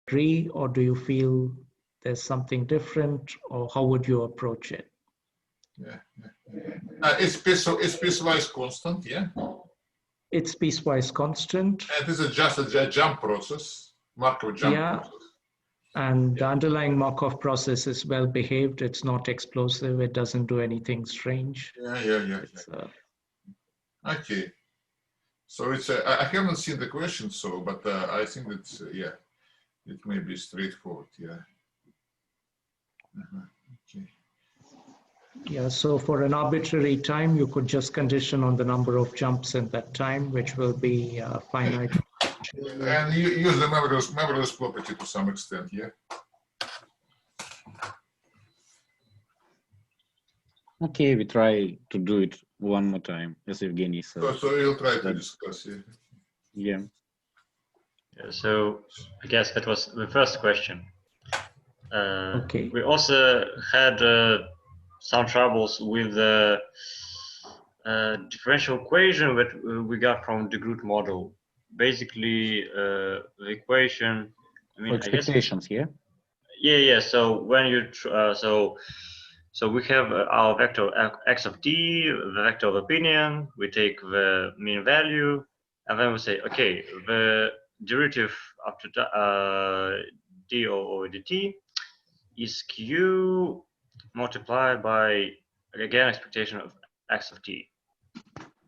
agree, or do you feel there's something different, or how would you approach it? Yeah. It's piecewise constant, yeah? It's piecewise constant. And it's just a jump process, Markov jump process. And the underlying Markov process is well behaved. It's not explosive. It doesn't do anything strange. Yeah. Okay. So it's I haven't seen the question, so but I think that's it may be straightforward. Yeah. Okay. Yeah. So for an arbitrary time, you could just condition on the number of jumps in that time, which will be finite. And you use the memoryless property to some extent, yeah. Okay, we try to do it one more time, as Evgeny said. So we'll try to discuss it. Yeah. So I guess that was the first question. Okay. We also had some troubles with the differential equation that we got from the Groot model. Basically, the equation. I mean, expectations, I guess, yeah. So when you so we have our vector x of t, the vector of opinion. We take the mean value, and then we say, okay, the derivative after d over dt is q multiplied by, again, expectation of x of t,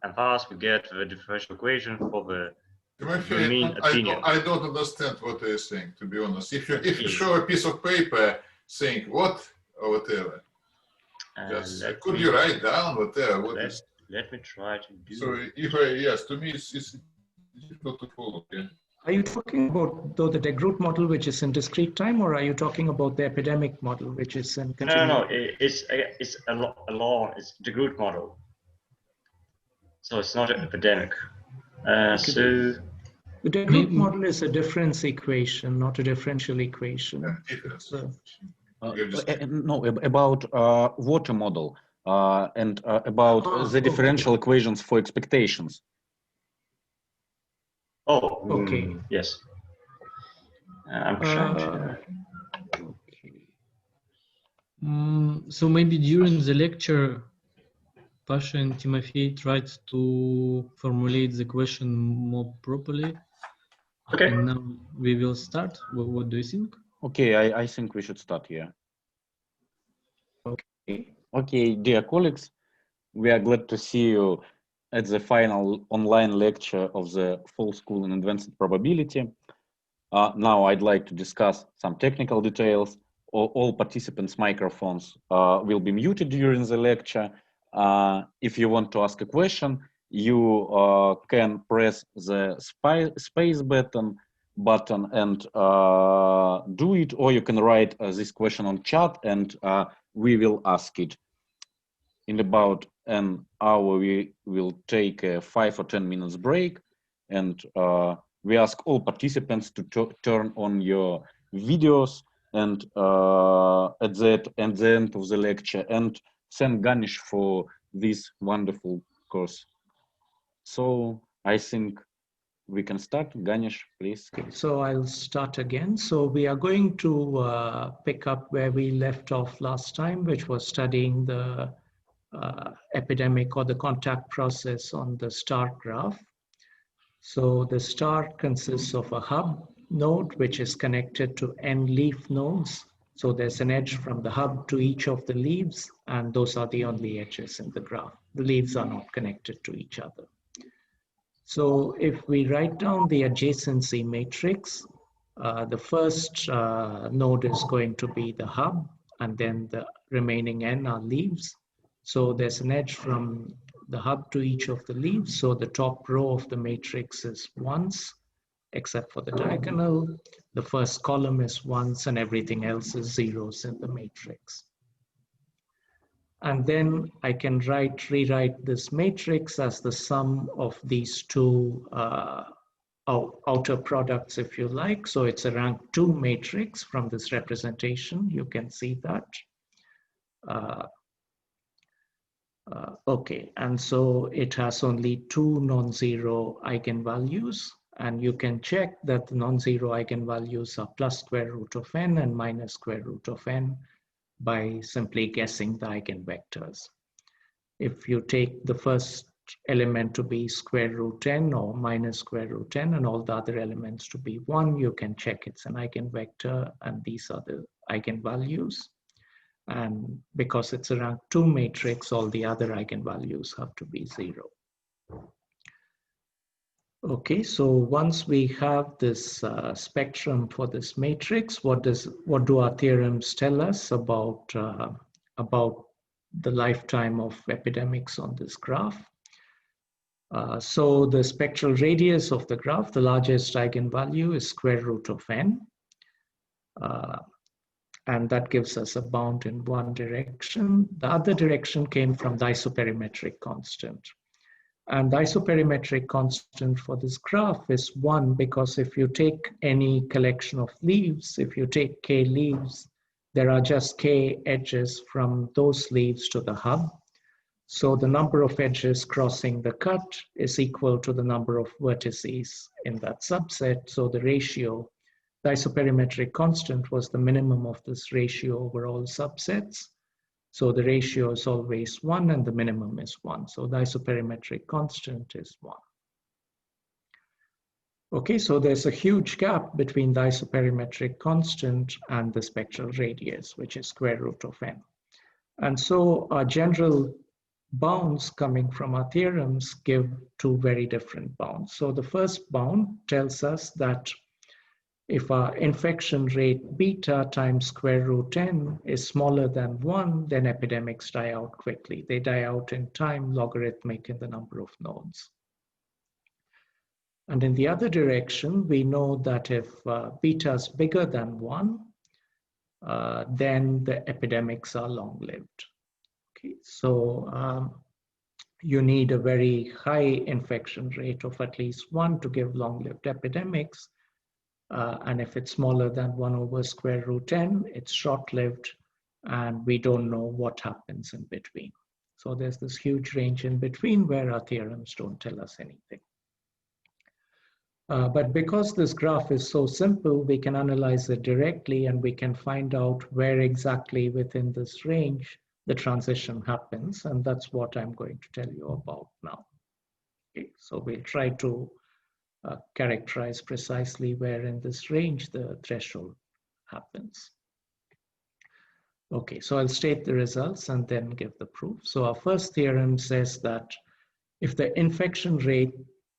and thus we get the differential equation for the mean opinion. I don't understand what they're saying, to be honest. If you show a piece of paper saying what or whatever, just could you write down whatever? Let me try to do. So if yes, to me it's difficult to follow. Yeah. Are you talking about the de Groot model, which is in discrete time, or are you talking about the epidemic model, which is in continuous? No. It's it's the Groot model. So it's not an epidemic. So the de Groot model is a difference equation, not a differential equation. No, about water model and about the differential equations for expectations. Oh, okay. Yes. I'm trying to. Okay. So maybe during the lecture, Pasha and Timofey tried to formulate the question more properly. Okay. And now we will start. What do you think? Okay, I think we should start here. Okay. Okay, dear colleagues, we are glad to see you at the final online lecture of the Fall School in Advanced Probability. Now I'd like to discuss some technical details. All participants' microphones will be muted during the lecture. If you want to ask a question, you can press the space button and do it, or you can write this question on chat and we will ask it. In about an hour, we will take a 5 or 10 minutes break, and we ask all participants to turn on your videos and at the end of the lecture, and thank Ganesh for this wonderful course. So I think we can start. Ganesh, please. So I'll start again. So we are going to pick up where we left off last time, which was studying the epidemic or the contact process on the star graph. So the star consists of a hub node, which is connected to n leaf nodes. So there's an edge from the hub to each of the leaves, and those are the only edges in the graph. The leaves are not connected to each other. So if we write down the adjacency matrix, the first node is going to be the hub, and then the remaining n are leaves. So there's an edge from the hub to each of the leaves. So the top row of the matrix is ones, except for the diagonal. The first column is ones, and everything else is zeros in the matrix. And then I can rewrite this matrix as the sum of these two outer products, if you like. So it's a rank 2 matrix from this representation. You can see that. Okay, and so it has only 2 non-zero eigenvalues. And you can check that the non-zero eigenvalues are plus square root of n and minus square root of n by simply guessing the eigenvectors. If you take the first element to be square root n or minus square root n and all the other elements to be 1, you can check it's an eigenvector and these are the eigenvalues. And because it's a rank 2 matrix, all the other eigenvalues have to be 0. Okay, so once we have this spectrum for this matrix, what do our theorems tell us about the lifetime of epidemics on this graph? So the spectral radius of the graph, the largest eigenvalue is square root of n. And that gives us a bound in one direction. The other direction came from the isoperimetric constant. And the isoperimetric constant for this graph is 1 because if you take any collection of leaves, if you take k leaves, there are just k edges from those leaves to the hub. So the number of edges crossing the cut is equal to the number of vertices in that subset. So the ratio, the isoperimetric constant was the minimum of this ratio over all subsets. So the ratio is always 1 and the minimum is 1. So the isoperimetric constant is 1. Okay, so there's a huge gap between the isoperimetric constant and the spectral radius, which is square root of n. And so our general bounds coming from our theorems give two very different bounds. So the first bound tells us that if our infection rate beta times square root n is smaller than 1, then epidemics die out quickly. They die out in time, logarithmic in the number of nodes. And in the other direction, we know that if beta is bigger than 1, then the epidemics are long-lived. Okay, so you need a very high infection rate of at least 1 to give long-lived epidemics. And if it's smaller than 1 over square root n, it's short-lived, and we don't know what happens in between. So there's this huge range in between where our theorems don't tell us anything. But because this graph is so simple, we can analyze it directly and we can find out where exactly within this range the transition happens. And that's what I'm going to tell you about now. Okay, so we'll try to characterize precisely where in this range the threshold happens. Okay, so I'll state the results and then give the proof. So our first theorem says that if the infection rate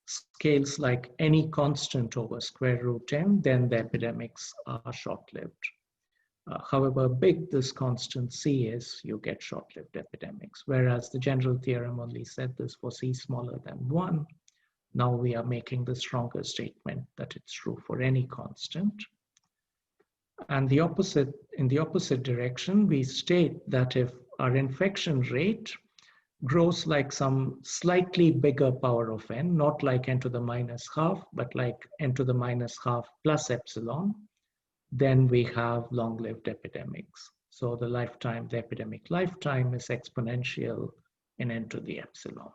scales like any constant over square root n, then the epidemics are short-lived. However big this constant c is, you get short-lived epidemics, whereas the general theorem only said this for c smaller than 1. Now we are making the stronger statement that it's true for any constant. And in the opposite direction, we state that if our infection rate grows like some slightly bigger power of n, not like n to the minus half, but like n to the minus half plus epsilon, then we have long-lived epidemics. So the epidemic lifetime is exponential in n to the epsilon.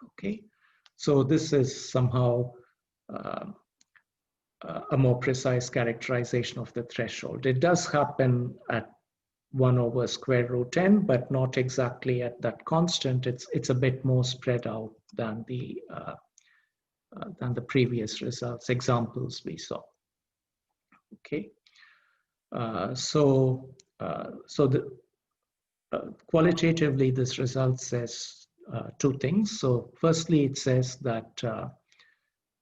Okay. So this is somehow a more precise characterization of the threshold. It does happen at 1 over square root n, but not exactly at that constant. It's a bit more spread out than the previous results, examples we saw. Okay, qualitatively, this result says two things. So firstly, it says that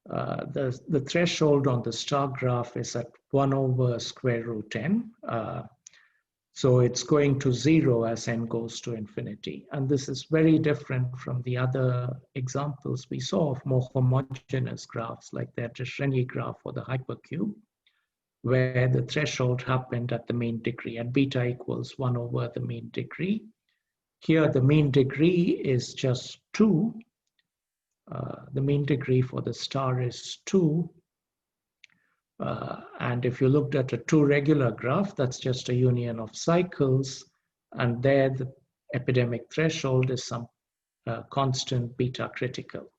the threshold on the star graph is at 1 over square root n. So it's going to 0 as n goes to infinity. And this is very different from the other examples we saw of more homogeneous graphs like the Epstein graph or the hypercube, where the threshold happened at the mean degree, at beta equals 1 over the mean degree. Here, the mean degree is just 2. The mean degree for the star is 2. And if you looked at a 2 regular graph, that's just a union of cycles. And there, the epidemic threshold is some constant beta critical.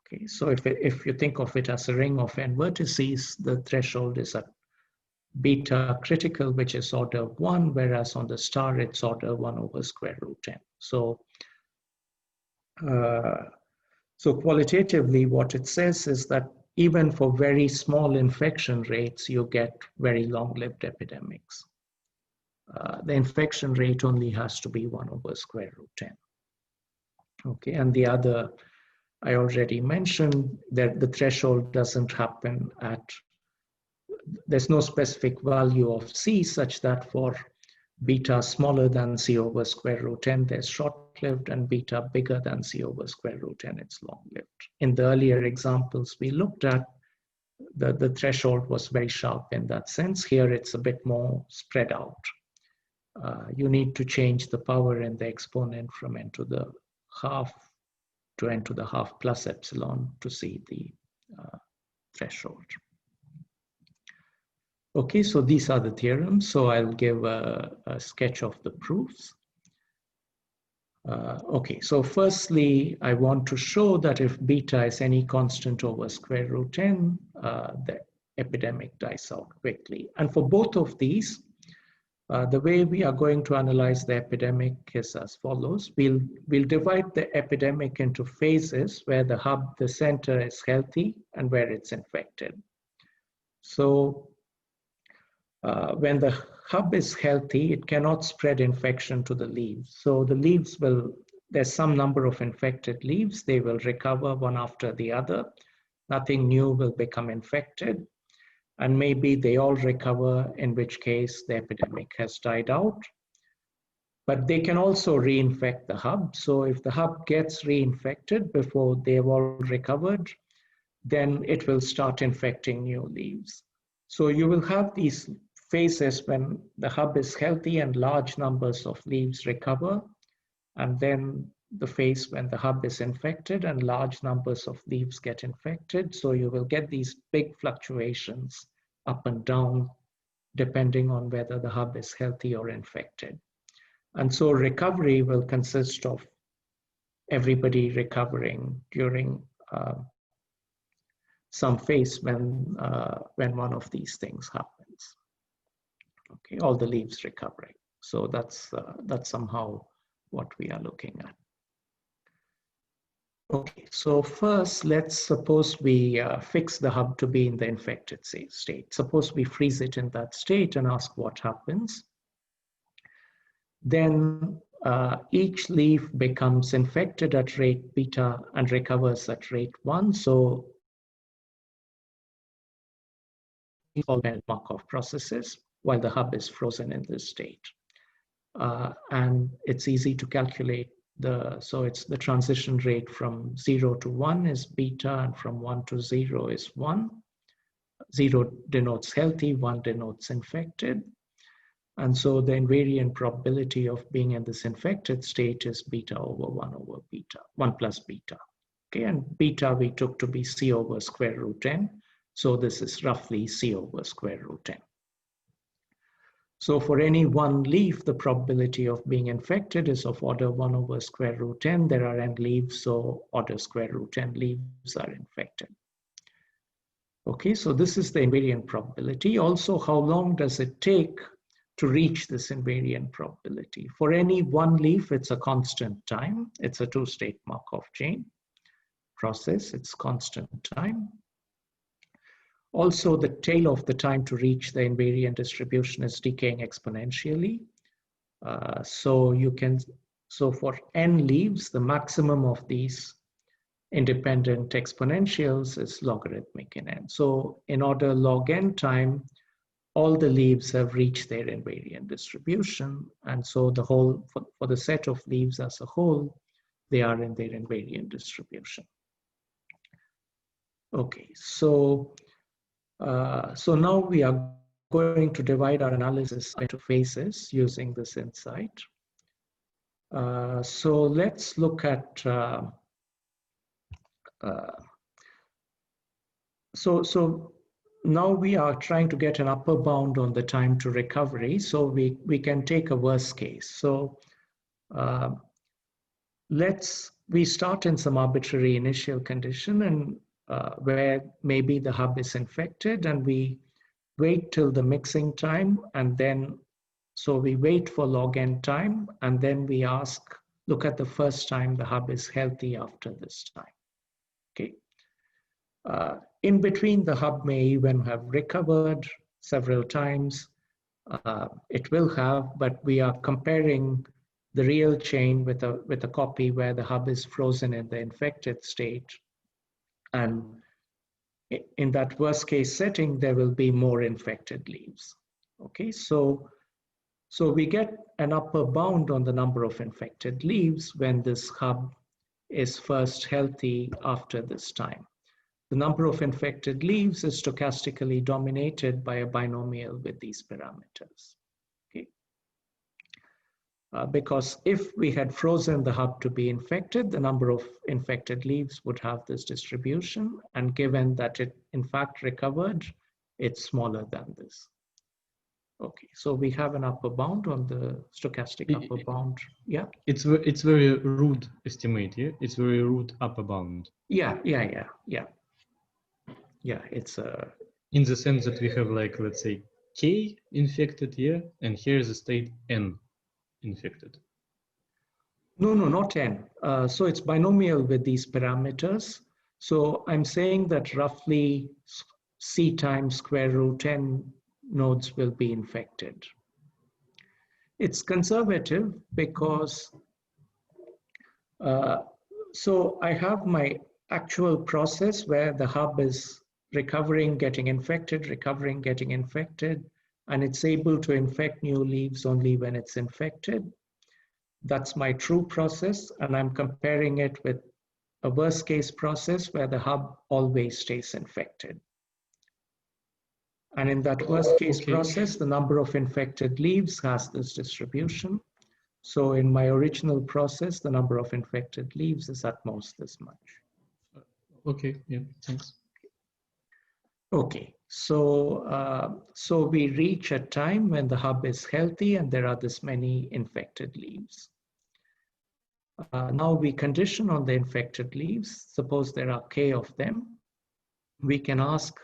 Okay, so if you think of it as a ring of n vertices, the threshold is at beta critical, which is order 1, whereas on the star it's order 1 over square root n. So, so qualitatively, what it says is that even for very small infection rates, you get very long-lived epidemics. The infection rate only has to be 1 over square root n. Okay, and the other, I already mentioned that the threshold doesn't happen at, there's no specific value of C such that for beta smaller than C over square root n, there's short-lived, and beta bigger than C over square root n, it's long-lived. In the earlier examples we looked at, the threshold was very sharp in that sense. Here it's a bit more spread out. You need to change the power in the exponent from n to the half to n to the half plus epsilon to see the threshold. Okay, so these are the theorems. So I'll give a sketch of the proofs. Okay, so firstly, I want to show that if beta is any constant over square root n, the epidemic dies out quickly. And for both of these, the way we are going to analyze the epidemic is as follows. We'll divide the epidemic into phases where the hub, the center is healthy and where it's infected. So when the hub is healthy, it cannot spread infection to the leaves. So the leaves will, there's some number of infected leaves, they will recover one after the other. Nothing new will become infected. And maybe they all recover, in which case the epidemic has died out. But they can also reinfect the hub. So if the hub gets reinfected before they've all recovered, then it will start infecting new leaves. So you will have these phases when the hub is healthy and large numbers of leaves recover, and then the phase when the hub is infected and large numbers of leaves get infected. So you will get these big fluctuations up and down depending on whether the hub is healthy or infected. And so recovery will consist of everybody recovering during some phase when one of these things happens. Okay, all the leaves recovering. So that's somehow what we are looking at. Okay, so first, let's suppose we fix the hub to be in the infected state. Suppose we freeze it in that state and ask what happens. Then each leaf becomes infected at rate beta and recovers at rate 1. So all Markov processes while the hub is frozen in this state. And it's easy to calculate so it's the transition rate from 0 to 1 is beta, and from 1 to 0 is 1. 0 denotes healthy, 1 denotes infected. And so the invariant probability of being in this infected state is beta over 1 over beta, 1 plus beta. Okay, and beta we took to be C over square root n. So this is roughly C over square root n. So for any one leaf, the probability of being infected is of order 1 over square root n. There are n leaves, so order square root n leaves are infected. Okay, so this is the invariant probability. Also, how long does it take to reach this invariant probability? For any one leaf, it's a constant time. It's a two-state Markov chain process. It's constant time. Also, the tail of the time to reach the invariant distribution is decaying exponentially. So for n leaves, the maximum of these independent exponentials is logarithmic in n. So in order log n time, all the leaves have reached their invariant distribution. And so the whole, for the set of leaves as a whole, they are in their invariant distribution. Okay, so now we are going to divide our analysis into phases using this insight. So let's look at, so now we are trying to get an upper bound on the time to recovery. So we can take a worst case. So let's we start in some arbitrary initial condition and where maybe the hub is infected, and we wait till the mixing time, and then so we wait for log n time, and then we look at the first time the hub is healthy after this time. Okay. In between, the hub may even have recovered several times. It will have, but we are comparing the real chain with a copy where the hub is frozen in the infected state. And in that worst case setting, there will be more infected leaves. Okay, so we get an upper bound on the number of infected leaves when this hub is first healthy after this time. The number of infected leaves is stochastically dominated by a binomial with these parameters. Okay. Because if we had frozen the hub to be infected, the number of infected leaves would have this distribution, and given that it in fact recovered, it's smaller than this. Okay, so we have an upper bound on the stochastic upper bound. Yeah. It's very rude estimate, yeah? It's very rude upper bound. Yeah. It's a... In the sense that we have, like, let's say, K infected, yeah? And here is the state N infected. No, not N. So it's binomial with these parameters. So I'm saying that roughly C times square root N nodes will be infected. It's conservative because, so I have my actual process where the hub is recovering, getting infected, recovering, getting infected, and it's able to infect new leaves only when it's infected. That's my true process, and I'm comparing it with a worst case process where the hub always stays infected. And in that worst case process, the number of infected leaves has this distribution. So in my original process, the number of infected leaves is at most this much. Okay, yeah, thanks. Okay, so we reach a time when the hub is healthy and there are this many infected leaves. Now we condition on the infected leaves. Suppose there are K of them. We can ask,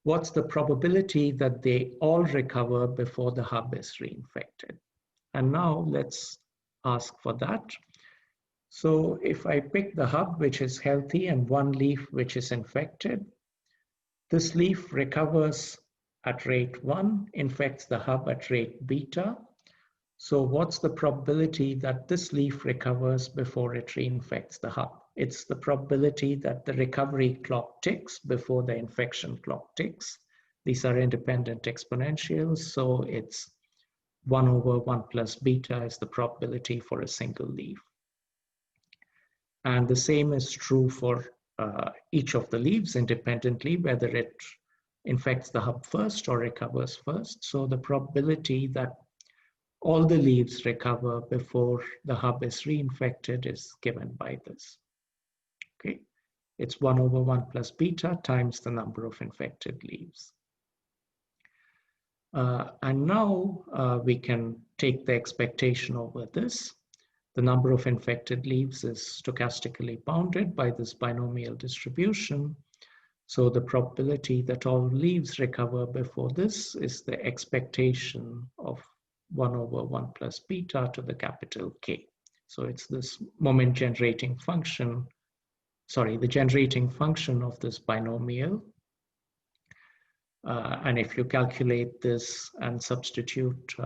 what's the probability that they all recover before the hub is reinfected? And now let's ask for that. So if I pick the hub which is healthy and one leaf which is infected, this leaf recovers at rate 1, infects the hub at rate beta. So what's the probability that this leaf recovers before it reinfects the hub? It's the probability that the recovery clock ticks before the infection clock ticks. These are independent exponentials, so it's 1 over 1 plus beta is the probability for a single leaf. And the same is true for each of the leaves independently, whether it infects the hub first or recovers first. So the probability that all the leaves recover before the hub is reinfected is given by this. Okay, it's 1 over 1 plus beta times the number of infected leaves. And now we can take the expectation over this. The number of infected leaves is stochastically bounded by this binomial distribution. So the probability that all leaves recover before this is the expectation of 1 over 1 plus beta to the capital K. So it's this moment generating function, sorry, the generating function of this binomial. And if you calculate this and substitute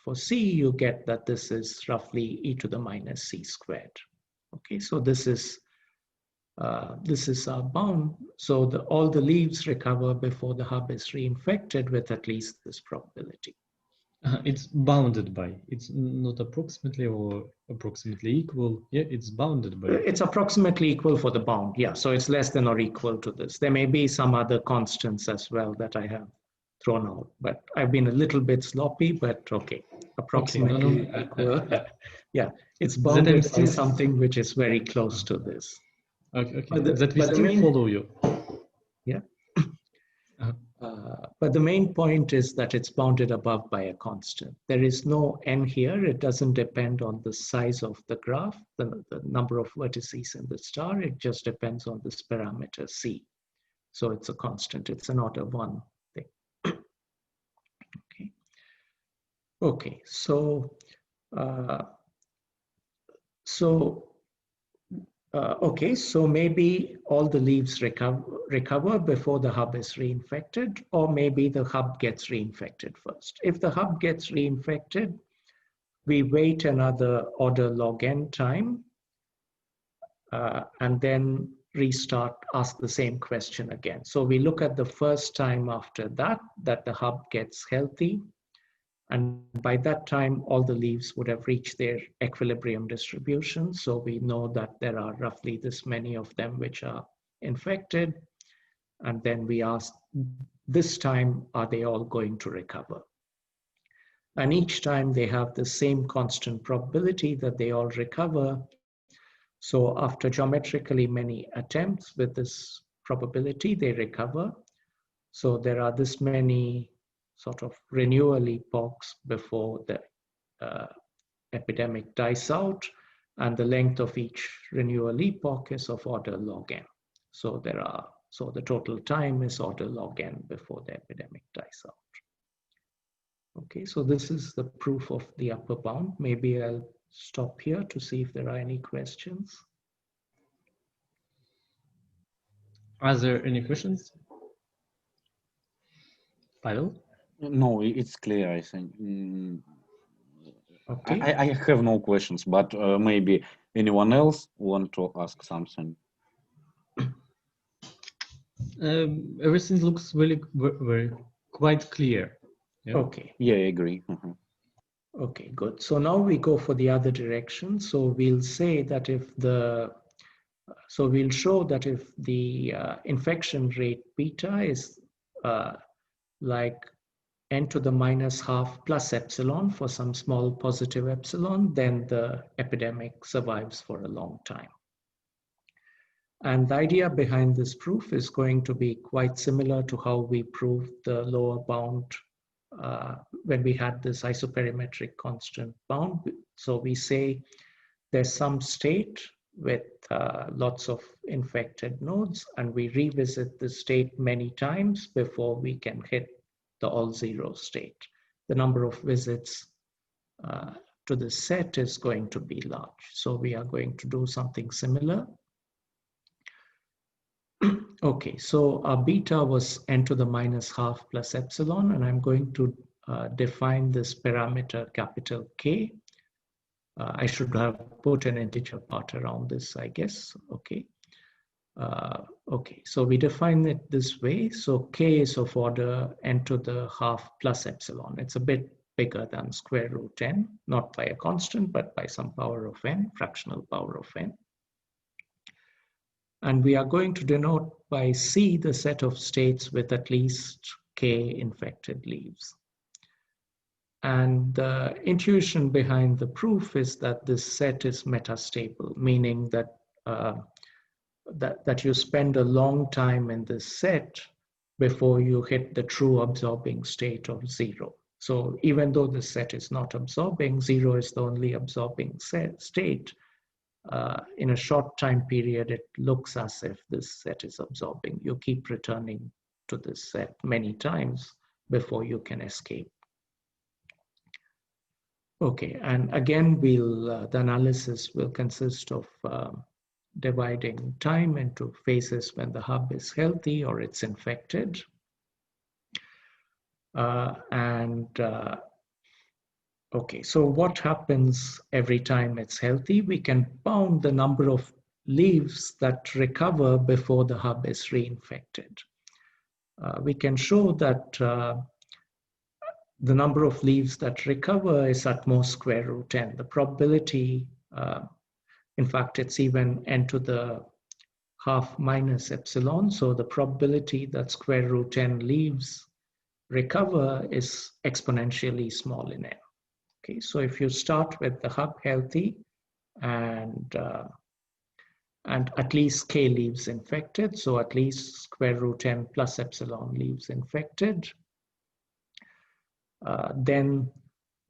for C, you get that this is roughly e to the minus C squared. Okay, so this is our bound. So all the leaves recover before the hub is reinfected with at least this probability. It's bounded by, it's not approximately or approximately equal. Yeah, it's bounded by. It's approximately equal for the bound. Yeah, so it's less than or equal to this. There may be some other constants as well that I have thrown out, but I've been a little bit sloppy, but okay, approximately equal. Yeah, it's bounded by something which is very close to this. Okay, that we still follow you. Yeah. But the main point is that it's bounded above by a constant. There is no n here. It doesn't depend on the size of the graph, the number of vertices in the star. It just depends on this parameter c. So it's a constant. It's an order 1 thing. Okay. Okay. So okay, so maybe all the leaves recover before the hub is reinfected, or maybe the hub gets reinfected first. If the hub gets reinfected, we wait another order log n time, and then restart, ask the same question again. So we look at the first time after that the hub gets healthy. And by that time, all the leaves would have reached their equilibrium distribution. So we know that there are roughly this many of them which are infected. And then we ask, this time, are they all going to recover? And each time they have the same constant probability that they all recover. So after geometrically many attempts with this probability, they recover. So there are this many sort of renewal epochs before the epidemic dies out, and the length of each renewal epoch is of order log n. So the total time is order log n before the epidemic dies out. Okay, so this is the proof of the upper bound. Maybe I'll stop here to see if there are any questions. Are there any questions? Pavel? No, it's clear, I think. Okay. I have no questions, but maybe anyone else want to ask something? Everything looks very quite clear. Yeah? Okay. Yeah, I agree. Okay, good. So now we go for the other direction. So we'll say that we'll show that if the infection rate beta is like n to the minus half plus epsilon for some small positive epsilon, then the epidemic survives for a long time. And the idea behind this proof is going to be quite similar to how we proved the lower bound when we had this isoperimetric constant bound. So we say there's some state with lots of infected nodes, and we revisit the state many times before we can hit the all zero state. The number of visits to the set is going to be large. So we are going to do something similar. Okay, so our beta was n to the minus half plus epsilon, and I'm going to define this parameter capital K. I should have put an integer part around this, I guess. Okay. Okay, so we define it this way. So K is of order n to the half plus epsilon. It's a bit bigger than square root n, not by a constant, but by some power of n, fractional power of n. And we are going to denote by C the set of states with at least K infected leaves. And the intuition behind the proof is that this set is metastable, meaning that that you spend a long time in this set before you hit the true absorbing state of zero. So even though the set is not absorbing, zero is the only absorbing state. In a short time period, it looks as if this set is absorbing. You keep returning to this set many times before you can escape. Okay, and again, the analysis will consist of dividing time into phases when the hub is healthy or it's infected. Okay, so what happens every time it's healthy? We can bound the number of leaves that recover before the hub is reinfected. We can show that the number of leaves that recover is at most square root n. The probability, in fact, it's even n to the half minus epsilon. So the probability that square root n leaves recover is exponentially small in n. Okay, so if you start with the hub healthy and and at least k leaves infected, so at least square root n plus epsilon leaves infected, then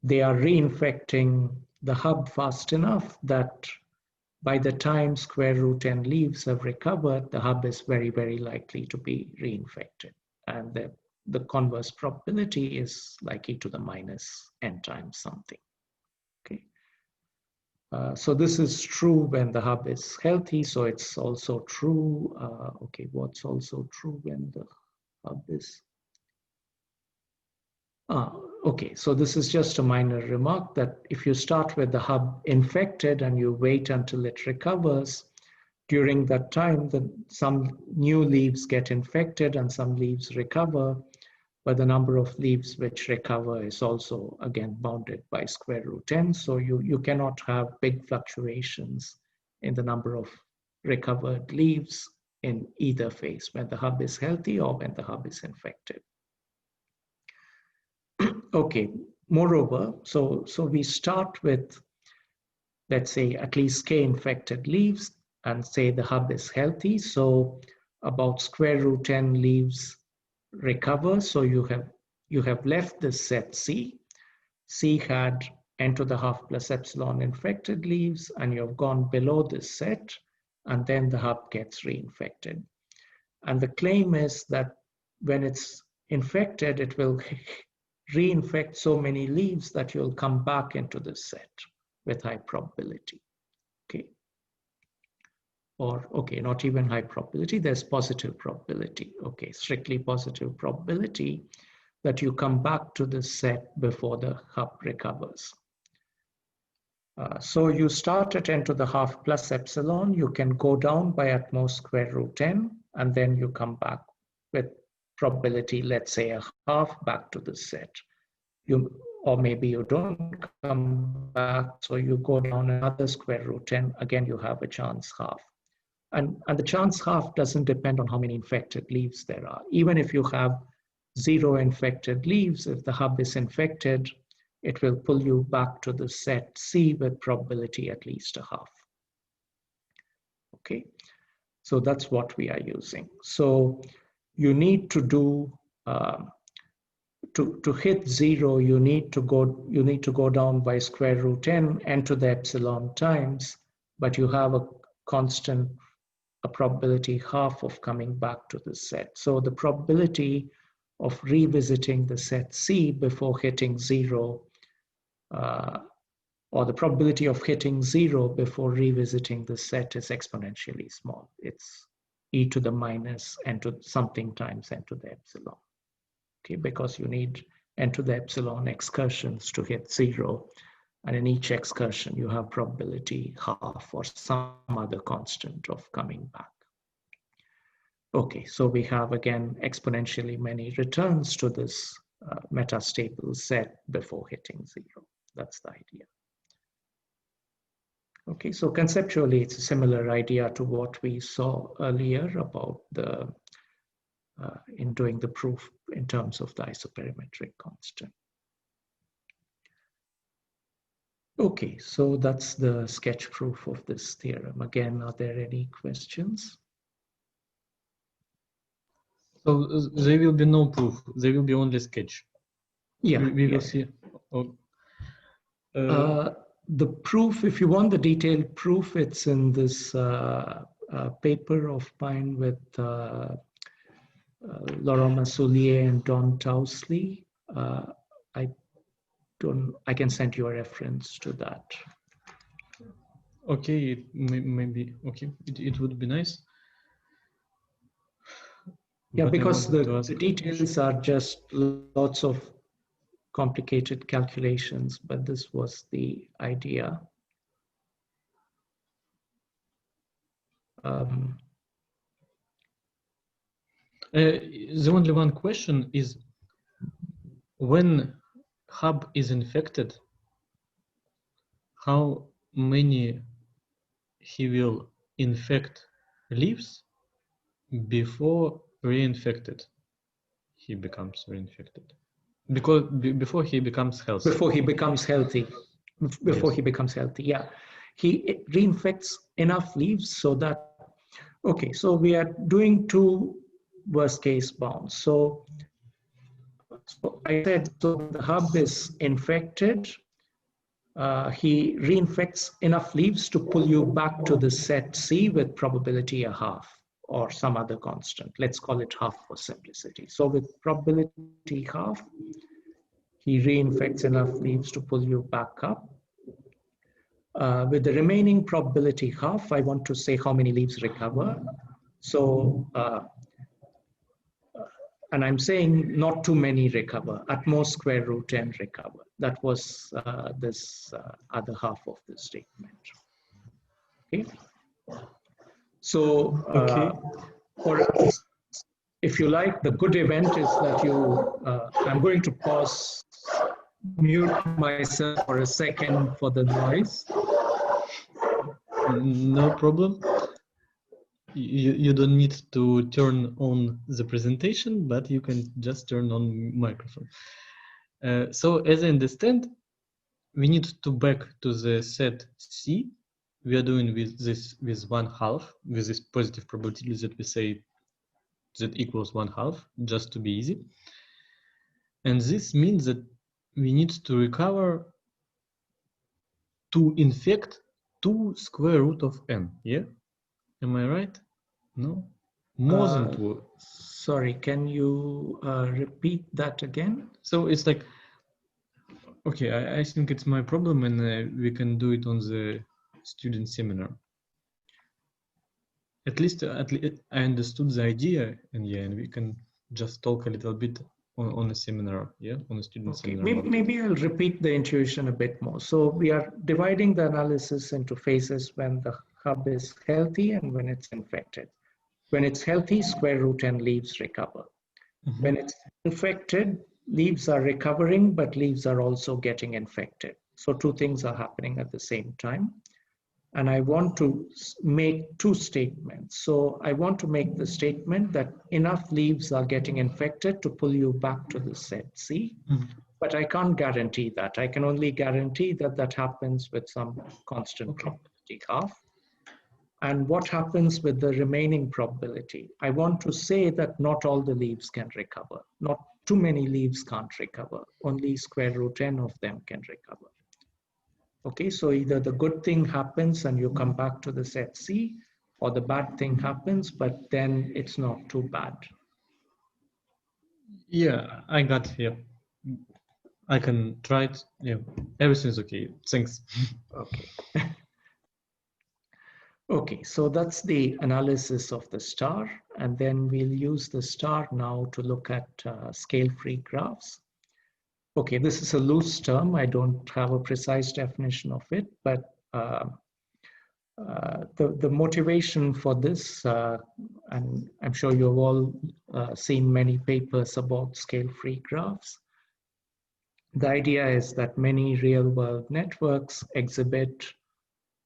they are reinfecting the hub fast enough that by the time square root n leaves have recovered, the hub is very, very likely to be reinfected. And the converse probability is like e to the minus n times something. Okay. So this is true when the hub is healthy. So it's also true. Okay, what's also true when the hub is? Okay, so this is just a minor remark that if you start with the hub infected and you wait until it recovers, during that time, some new leaves get infected and some leaves recover, but the number of leaves which recover is also, again, bounded by square root n. So you cannot have big fluctuations in the number of recovered leaves in either phase, when the hub is healthy or when the hub is infected. Okay, moreover, so we start with, let's say, at least k infected leaves and say the hub is healthy. So about square root n leaves recover. So you have left this set C. C had n to the half plus epsilon infected leaves, and you have gone below this set, and then the hub gets reinfected. And the claim is that when it's infected, it will reinfect so many leaves that you'll come back into this set with high probability. Okay. Or, okay, not even high probability, there's positive probability. Okay, strictly positive probability that you come back to this set before the hub recovers. So you start at n to the half plus epsilon, you can go down by at most square root n, and then you come back with probability, let's say a half, back to the set. Or maybe you don't come back, so you go down another square root n, again you have a chance half. And the chance half doesn't depend on how many infected leaves there are. Even if you have 0 infected leaves, if the hub is infected, it will pull you back to the set C with probability at least a half. Okay, so that's what we are using. So you need to do, to hit 0, you need to go down by square root n to the epsilon times, but you have a constant, a probability half of coming back to the set. So the probability of revisiting the set C before hitting 0, or the probability of hitting 0 before revisiting the set is exponentially small. It's e to the minus n to something times n to the epsilon. Okay, because you need n to the epsilon excursions to hit 0. And in each excursion, you have probability half or some other constant of coming back. Okay, so we have, again, exponentially many returns to this metastable set before hitting 0. That's the idea. Okay, so conceptually, it's a similar idea to what we saw earlier about the in doing the proof in terms of the isoperimetric constant. Okay, so that's the sketch proof of this theorem. Again, are there any questions? So there will be no proof. There will be only sketch. Yeah, we will see. Oh. The proof, if you want the detailed proof, it's in this paper of mine with Laurent Massoulier and Don Tousley. I can send you a reference to that. Okay, maybe, okay, it would be nice. Yeah, but because the details are just lots of complicated calculations, but this was the idea. The only one question is, when hub is infected, how many he will infect leaves before reinfected he becomes reinfected? Because before he becomes healthy. Before he becomes healthy. Before Yes. he becomes healthy, yeah. he reinfects enough leaves so that, okay, so we are doing two worst case bounds. So I said, so the hub is infected, he reinfects enough leaves to pull you back to the set C with probability a half or some other constant. Let's call it half for simplicity. So with probability half, he reinfects enough leaves to pull you back up. With the remaining probability half, I want to say how many leaves recover. So, and I'm saying not too many recover, at most square root 10 recover. That was this other half of the statement. Okay. So, for us, if you like, the good event is that I'm going to pause, mute myself for a second for the noise. No problem. You don't need to turn on the presentation, but you can just turn on microphone. So as I understand, we need to back to the set C. We are doing with this with 1/2, with this positive probability that we say that equals 1/2, just to be easy. And this means that we need to recover to infect 2 square root of n, yeah? Am I right? No? More than 2. Sorry, can you repeat that again? So it's like, okay, I think it's my problem, and we can do it on the student seminar. At least I understood the idea, and yeah, and we can just talk a little bit on a seminar, yeah, on a student seminar. Maybe I'll repeat the intuition a bit more. So we are dividing the analysis into phases when the hub is healthy and when it's infected. When it's healthy, square root 10 leaves recover. Mm-hmm. When it's infected, leaves are recovering, but leaves are also getting infected. So two things are happening at the same time. And I want to make two statements. So I want to make the statement that enough leaves are getting infected to pull you back to the set C, but I can't guarantee that. I can only guarantee that that happens with some constant probability half. And what happens with the remaining probability? I want to say that not all the leaves can recover. Not too many leaves can't recover. Only square root 10 of them can recover. Okay, so either the good thing happens and you come back to the set C, or the bad thing happens, but then it's not too bad. Yeah, I got here. I can try it. Yeah, everything's okay. Thanks. Okay. Okay, so that's the analysis of the star, and then we'll use the star now to look at scale-free graphs. Okay, this is a loose term. I don't have a precise definition of it, but the motivation for this, and I'm sure you've all seen many papers about scale-free graphs. The idea is that many real-world networks exhibit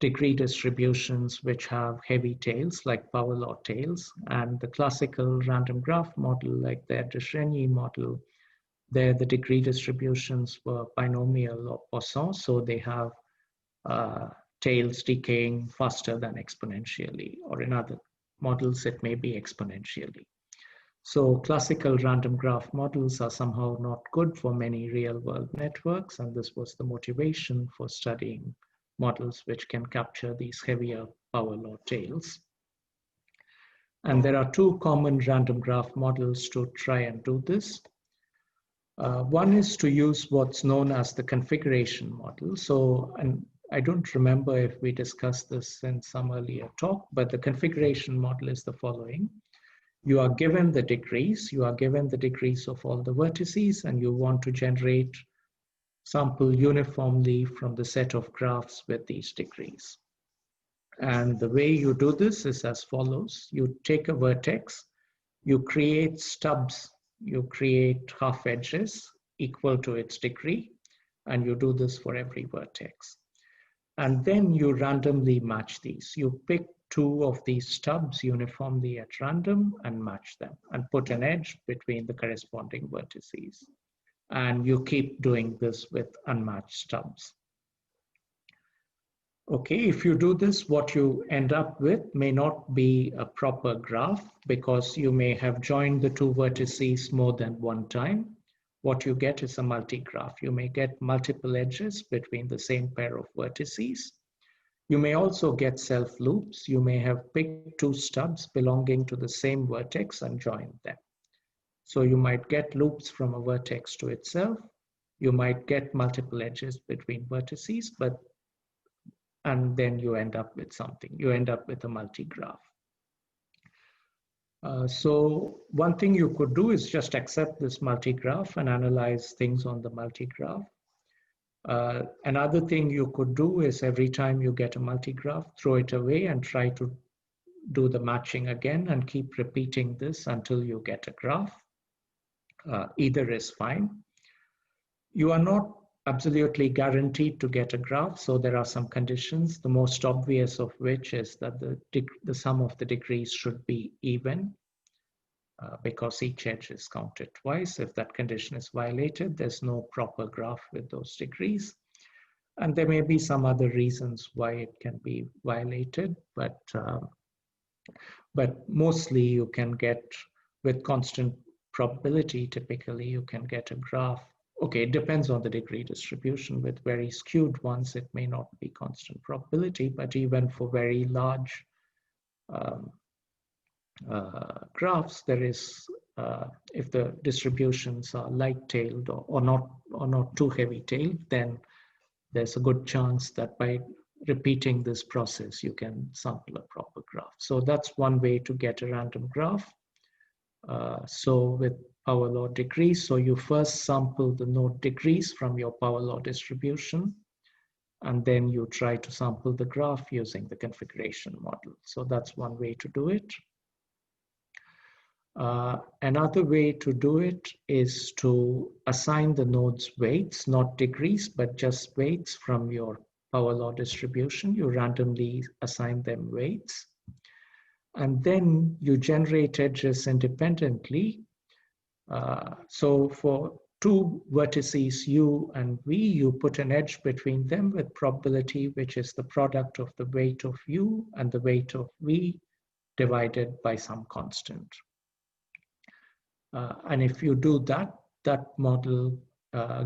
degree distributions which have heavy tails, like power law tails, and the classical random graph model, like the de model, there the degree distributions were binomial or Poisson, so they have tails decaying faster than exponentially, or in other models it may be exponentially. So classical random graph models are somehow not good for many real-world networks, and this was the motivation for studying models which can capture these heavier power law tails. And there are two common random graph models to try and do this. One is to use what's known as the configuration model. So, and I don't remember if we discussed this in some earlier talk, but the configuration model is the following. You are given the degrees, of all the vertices, and you want to generate sample uniformly from the set of graphs with these degrees. And the way you do this is as follows. You take a vertex, you create stubs, you create half edges equal to its degree, and you do this for every vertex. And then you randomly match these. You pick two of these stubs uniformly at random and match them and put an edge between the corresponding vertices. And you keep doing this with unmatched stubs. Okay, if you do this, what you end up with may not be a proper graph because you may have joined the two vertices more than one time. What you get is a multi-graph. You may get multiple edges between the same pair of vertices. You may also get self-loops. You may have picked two stubs belonging to the same vertex and joined them. So you might get loops from a vertex to itself. You might get multiple edges between vertices, and then you end up with something. You end up with a multi-graph. So one thing you could do is just accept this multi-graph and analyze things on the multi-graph. Another thing you could do is every time you get a multi-graph, throw it away and try to do the matching again and keep repeating this until you get a graph. Either is fine. You are not absolutely guaranteed to get a graph, so there are some conditions, the most obvious of which is that the sum of the degrees should be even because each edge is counted twice. If that condition is violated, there's no proper graph with those degrees. And there may be some other reasons why it can be violated, but mostly you can get, with constant probability, typically you can get a graph. Okay, it depends on the degree distribution. With very skewed ones, it may not be constant probability, but even for very large graphs, there is, if the distributions are light-tailed or not too heavy-tailed, then there's a good chance that by repeating this process, you can sample a proper graph. So that's one way to get a random graph. So with power law degrees, so you first sample the node degrees from your power law distribution, and then you try to sample the graph using the configuration model. So that's one way to do it. Another way to do it is to assign the nodes weights, not degrees, but just weights from your power law distribution. You randomly assign them weights. And then you generate edges independently. So for two vertices U and V, you put an edge between them with probability, which is the product of the weight of U and the weight of V divided by some constant. And if you do that, that model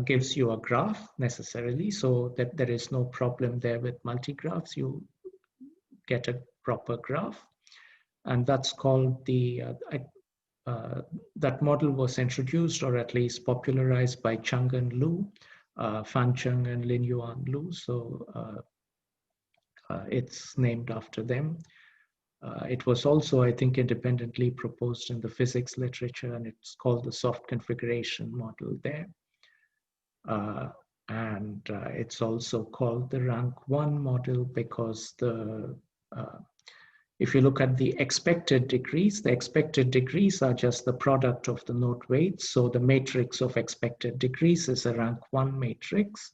gives you a graph necessarily, so that there is no problem there with multigraphs. You get a proper graph. And that's called the, that model was introduced or at least popularized by Chung and Lu, Fan Chung and Lin Yuan Lu. So it's named after them. It was also, I think, independently proposed in the physics literature, and it's called the soft configuration model there. And it's also called the rank 1 model because if you look at the expected degrees are just the product of the node weights. So the matrix of expected degrees is a rank 1 matrix.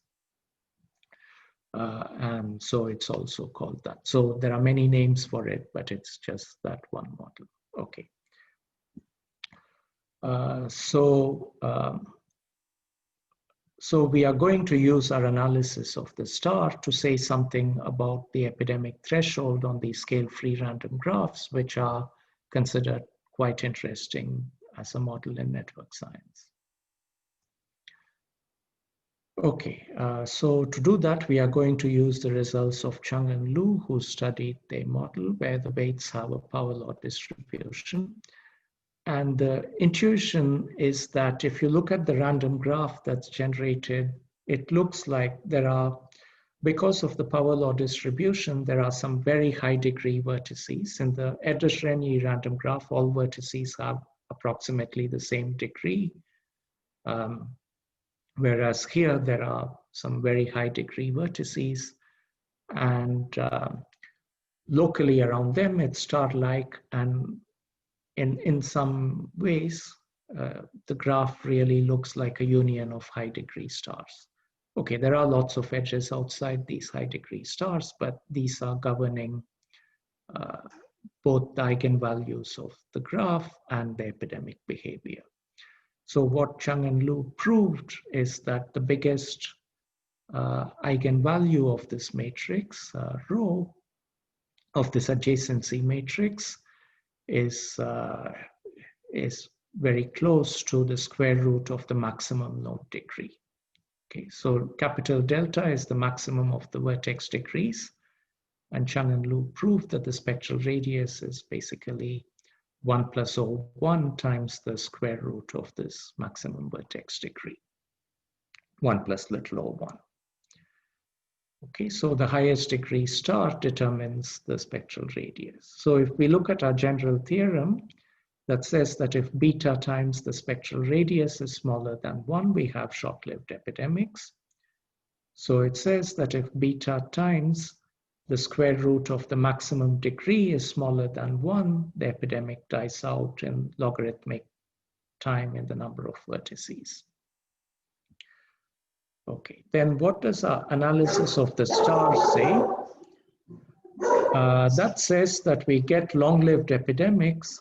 And so it's also called that. So there are many names for it, but it's just that one model. Okay. So we are going to use our analysis of the star to say something about the epidemic threshold on these scale-free random graphs, which are considered quite interesting as a model in network science. Okay, so to do that, we are going to use the results of Chung and Lu, who studied their model where the weights have a power law distribution. And the intuition is that if you look at the random graph that's generated, it looks like there are, because of the power law distribution, there are some very high degree vertices. In the Erdős-Renyi random graph, all vertices have approximately the same degree. Whereas here there are some very high degree vertices, and locally around them it's star-like, and in some ways the graph really looks like a union of high degree stars. Okay, there are lots of edges outside these high degree stars, but these are governing both the eigenvalues of the graph and the epidemic behavior. So what Chung and Lu proved is that the biggest eigenvalue of this matrix, rho, of this adjacency matrix is very close to the square root of the maximum node degree. Okay, so capital delta is the maximum of the vertex degrees, and Chung and Lu proved that the spectral radius is basically 1 plus O1 times the square root of this maximum vertex degree, 1 plus little O1. Okay, so the highest degree star determines the spectral radius. So if we look at our general theorem that says that if beta times the spectral radius is smaller than 1, we have short-lived epidemics. So it says that if beta times the square root of the maximum degree is smaller than 1, the epidemic dies out in logarithmic time in the number of vertices. Okay, then what does our analysis of the star say? That says that we get long-lived epidemics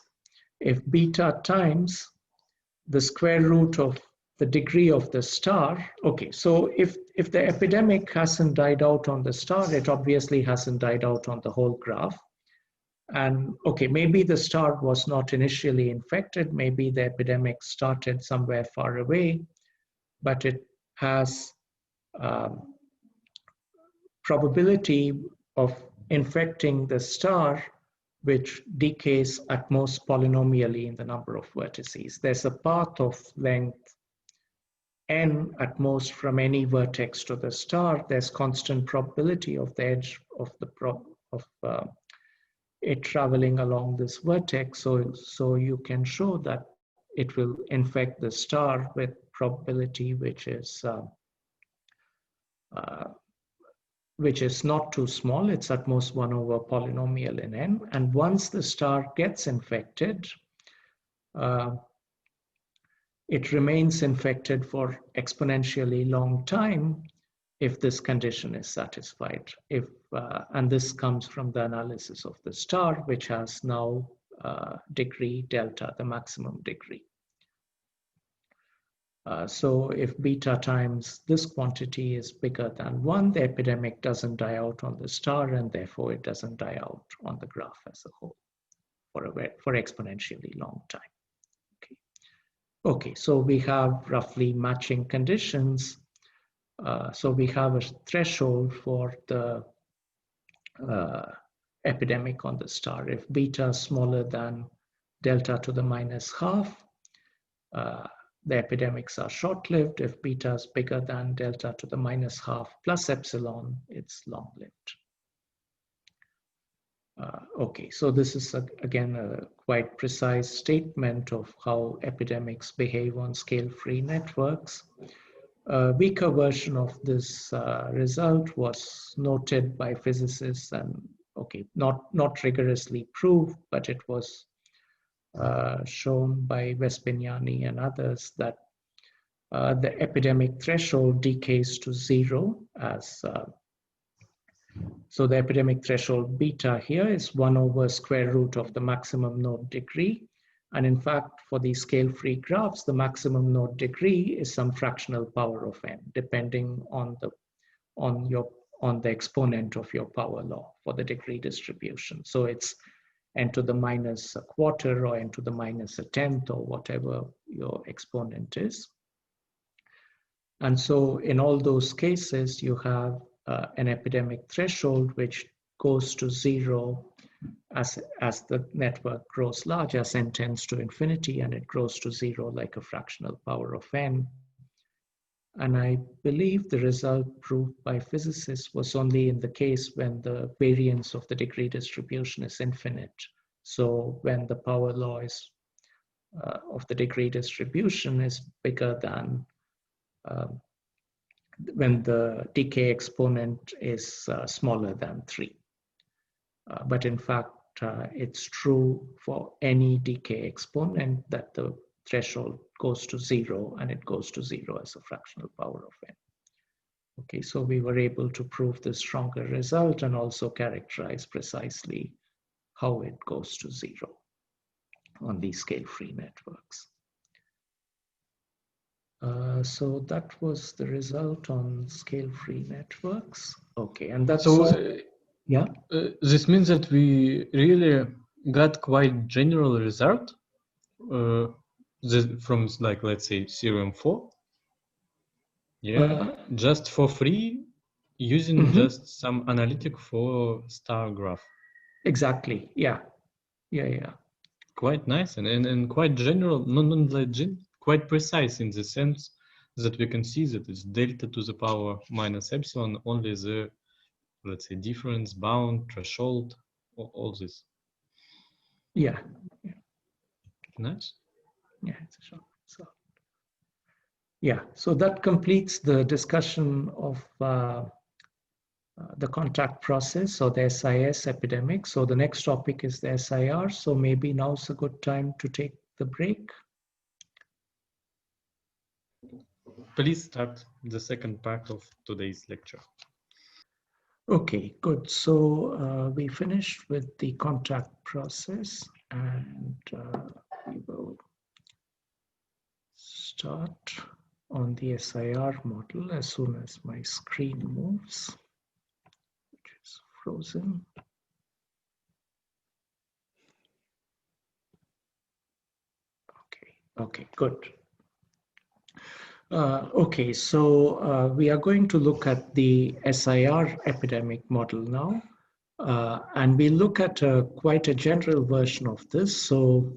if beta times the square root of the degree of the star. Okay, so if the epidemic hasn't died out on the star, it obviously hasn't died out on the whole graph. And okay, maybe the star was not initially infected, maybe the epidemic started somewhere far away, but it has probability of infecting the star, which decays at most polynomially in the number of vertices. There's a path of length n at most from any vertex to the star. There's constant probability of the edge of it traveling along this vertex. So you can show that it will infect the star with probability which is not too small. It's at most 1 over polynomial in n. And once the star gets infected, it remains infected for exponentially long time if this condition is satisfied. And this comes from the analysis of the star, which has now degree delta, the maximum degree. So if beta times this quantity is bigger than 1, the epidemic doesn't die out on the star, and therefore it doesn't die out on the graph as a whole for exponentially long time. Okay, so we have roughly matching conditions. So we have a threshold for the epidemic on the star. If beta is smaller than delta to the minus half, the epidemics are short-lived. If beta is bigger than delta to the minus half plus epsilon, it's long-lived. Okay, so this is again a quite precise statement of how epidemics behave on scale-free networks. A weaker version of this result was noted by physicists and, okay, not rigorously proved, but it was shown by Vespignani and others that the epidemic threshold decays to 0 as so the epidemic threshold beta here is 1 over square root of the maximum node degree. And in fact, for these scale-free graphs, the maximum node degree is some fractional power of n, depending on the exponent of your power law for the degree distribution. So it's n to the minus a quarter or n to the minus a tenth or whatever your exponent is. And so in all those cases, you have an epidemic threshold which goes to 0 as the network grows large, as n tends to infinity, and it grows to 0 like a fractional power of n. And I believe the result proved by physicists was only in the case when the variance of the degree distribution is infinite. So when the power law is of the degree distribution is bigger than when the decay exponent is smaller than 3. But in fact, it's true for any decay exponent that the threshold goes to 0, and it goes to 0 as a fractional power of n. Okay, so we were able to prove this stronger result and also characterize precisely how it goes to 0 on these scale-free networks. So that was the result on scale-free networks. Okay, and that's So yeah. This means that we really got quite general result from, like, let's say Theorem 4. Yeah, just for free, using just some analytic for star graph. Exactly. Yeah. Quite nice and quite general, quite precise in the sense that we can see that it's delta to the power minus epsilon, only the, let's say, difference, bound, threshold, all this. Yeah. Nice. Yeah, so that completes the discussion of the contact process, or the SIS epidemic. So the next topic is the SIR. So maybe now's a good time to take the break. Please start the second part of today's lecture. Okay, good. So we finished with the contact process, and we will start on the SIR model as soon as my screen moves, which is frozen. Okay, good. Okay, so we are going to look at the SIR epidemic model now, and we look at quite a general version of this. So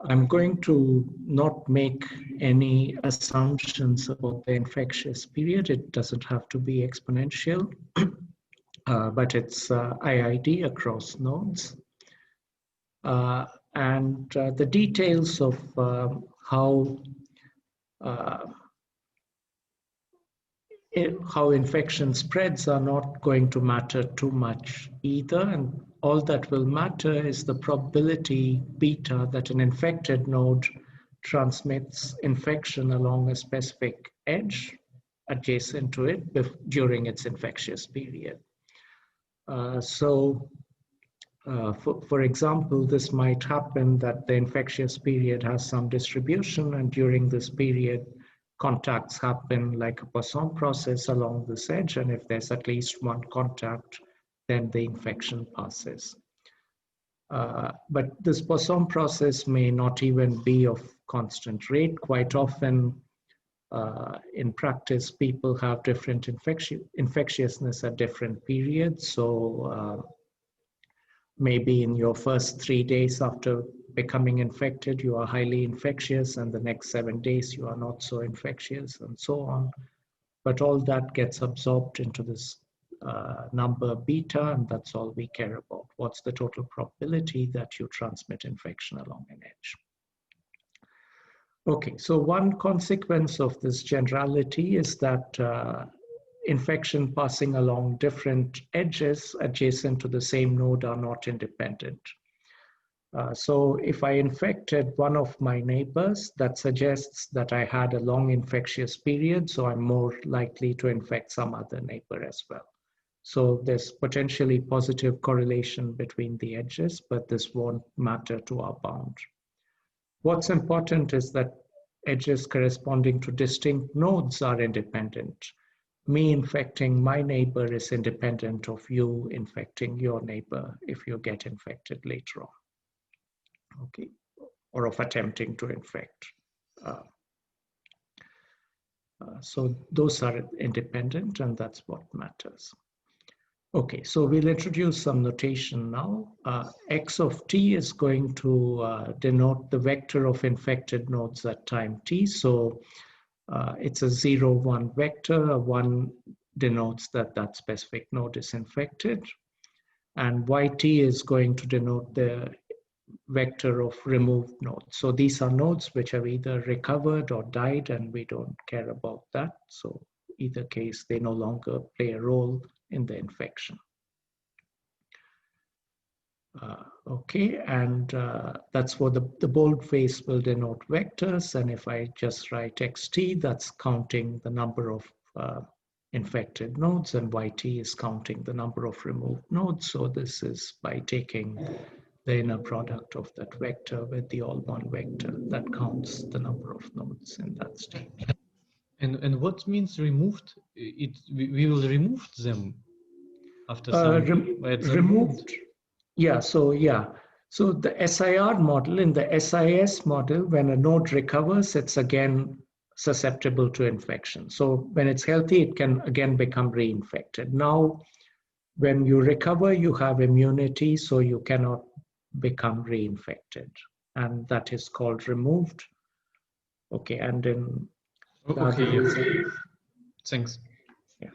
I'm going to not make any assumptions about the infectious period. It doesn't have to be exponential, but it's IID across nodes. And the details of how infection spreads are not going to matter too much either. And all that will matter is the probability beta that an infected node transmits infection along a specific edge adjacent to it during its infectious period. For example, this might happen that the infectious period has some distribution, and during this period, contacts happen like a Poisson process along this edge, and if there's at least one contact, then the infection passes. But this Poisson process may not even be of constant rate. Quite often, in practice, people have different infectiousness at different periods. So maybe in your first 3 days after becoming infected, you are highly infectious, and the next 7 days you are not so infectious, and so on. But all that gets absorbed into this number beta, and that's all we care about. What's the total probability that you transmit infection along an edge? Okay, so one consequence of this generality is that infection passing along different edges adjacent to the same node are not independent. So if I infected one of my neighbors, that suggests that I had a long infectious period, so I'm more likely to infect some other neighbor as well. So there's potentially positive correlation between the edges, but this won't matter to our bound. What's important is that edges corresponding to distinct nodes are independent. Me infecting my neighbor is independent of you infecting your neighbor if you get infected later on. Okay, or of attempting to infect. So those are independent, and that's what matters. Okay, so we'll introduce some notation now. X of t is going to denote the vector of infected nodes at time t. So it's a 0, 1 vector. A 1 denotes that that specific node is infected. And yt is going to denote the vector of removed nodes. So these are nodes which have either recovered or died, and we don't care about that. So either case, they no longer play a role in the infection. Okay, and that's what the boldface will denote vectors. And if I just write xt, that's counting the number of infected nodes, and yt is counting the number of removed nodes. So this is by taking the inner product of that vector with the all one vector that counts the number of nodes in that state. And what means removed? We will remove them after some removed. Yeah. So the SIR model, in the SIS model, when a node recovers, it's again susceptible to infection. So when it's healthy, it can again become reinfected. Now, when you recover, you have immunity, so you cannot become reinfected, and that is called removed. Okay, and in okay, thanks. Yeah.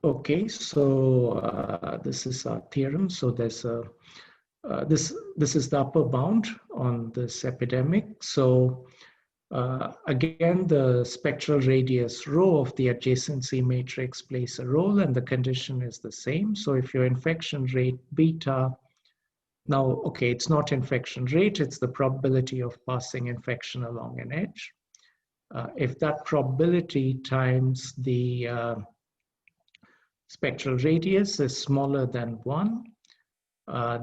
Okay, so this is our theorem. So there's a this is the upper bound on this epidemic. So again, the spectral radius rho of the adjacency matrix plays a role, and the condition is the same. So if your infection rate beta, now, okay, it's not infection rate, it's the probability of passing infection along an edge. If that probability times the spectral radius is smaller than 1,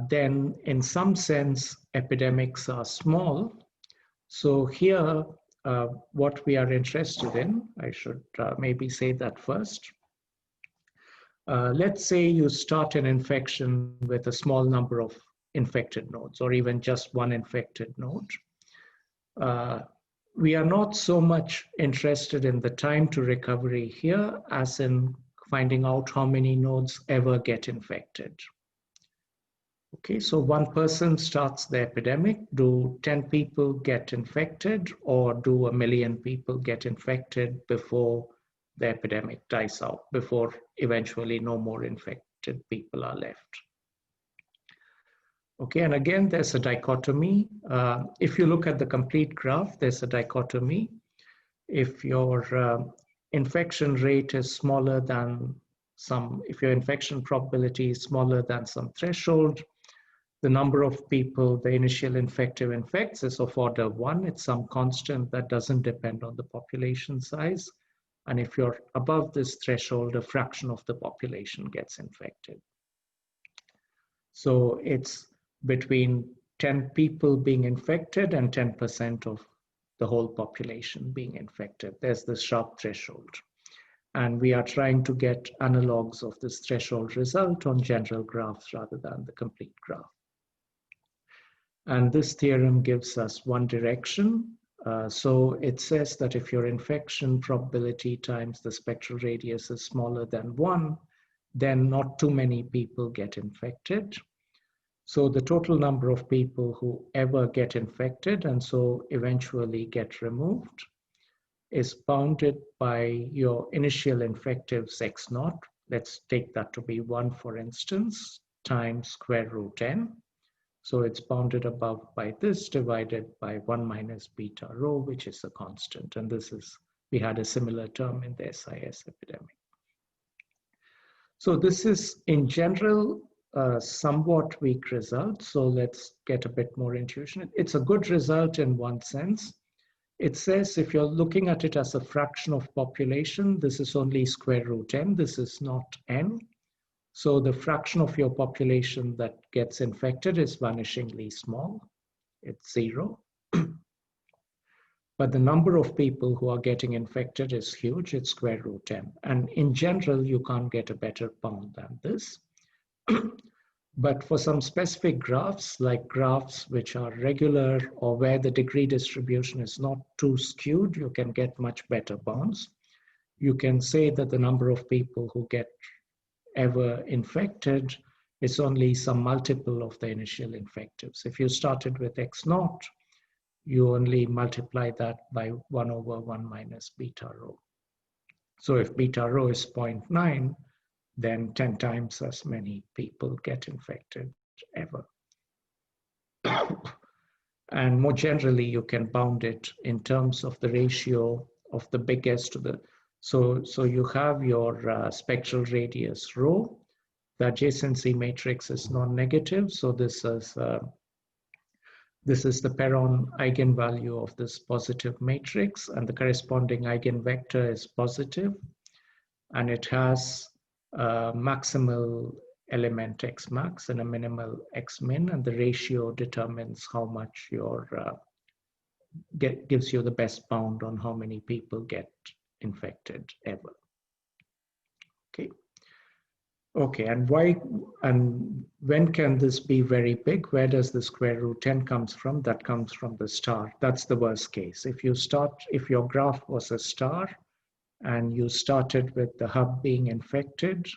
then in some sense, epidemics are small. So here, what we are interested in, I should maybe say that first. Let's say you start an infection with a small number of infected nodes, or even just one infected node. We are not so much interested in the time to recovery here as in finding out how many nodes ever get infected. Okay, so one person starts the epidemic. Do 10 people get infected, or do 1 million people get infected before the epidemic dies out, before eventually no more infected people are left? Okay, and again, there's a dichotomy. If you look at the complete graph, there's a dichotomy. If your infection rate is smaller than if your infection probability is smaller than some threshold, the number of people the initial infective infects is of order 1. It's some constant that doesn't depend on the population size. And if you're above this threshold, a fraction of the population gets infected. So it's between 10 people being infected and 10% of the whole population being infected. There's this sharp threshold. And we are trying to get analogs of this threshold result on general graphs rather than the complete graph. And this theorem gives us one direction. So it says that if your infection probability times the spectral radius is smaller than 1, then not too many people get infected. So the total number of people who ever get infected and so eventually get removed is bounded by your initial infectives x0. Let's take that to be 1, for instance, times square root n. So it's bounded above by this divided by 1 minus beta rho, which is a constant. And this is, we had a similar term in the SIS epidemic. So this is in general somewhat weak result. So let's get a bit more intuition. It's a good result in one sense. It says if you're looking at it as a fraction of population, this is only square root n. This is not n. So the fraction of your population that gets infected is vanishingly small. It's 0. But the number of people who are getting infected is huge. It's square root n. And in general, you can't get a better bound than this. But for some specific graphs, like graphs which are regular or where the degree distribution is not too skewed, you can get much better bounds. You can say that the number of people who get ever infected is only some multiple of the initial infectives. If you started with x0, you only multiply that by 1 over 1 minus beta rho. So if beta rho is 0.9, then 10 times as many people get infected ever. And more generally, you can bound it in terms of the ratio of the biggest to the, so you have your spectral radius rho. The adjacency matrix is non-negative, so this is the Perron eigenvalue of this positive matrix, and the corresponding eigenvector is positive, and it has a maximal element x max and a minimal x min, and the ratio determines how much your gives you the best bound on how many people get infected ever. Okay. Okay, and why and when can this be very big? Where does the square root 10 comes from? That comes from the star. That's the worst case. If your graph was a star and you started with the hub being infected,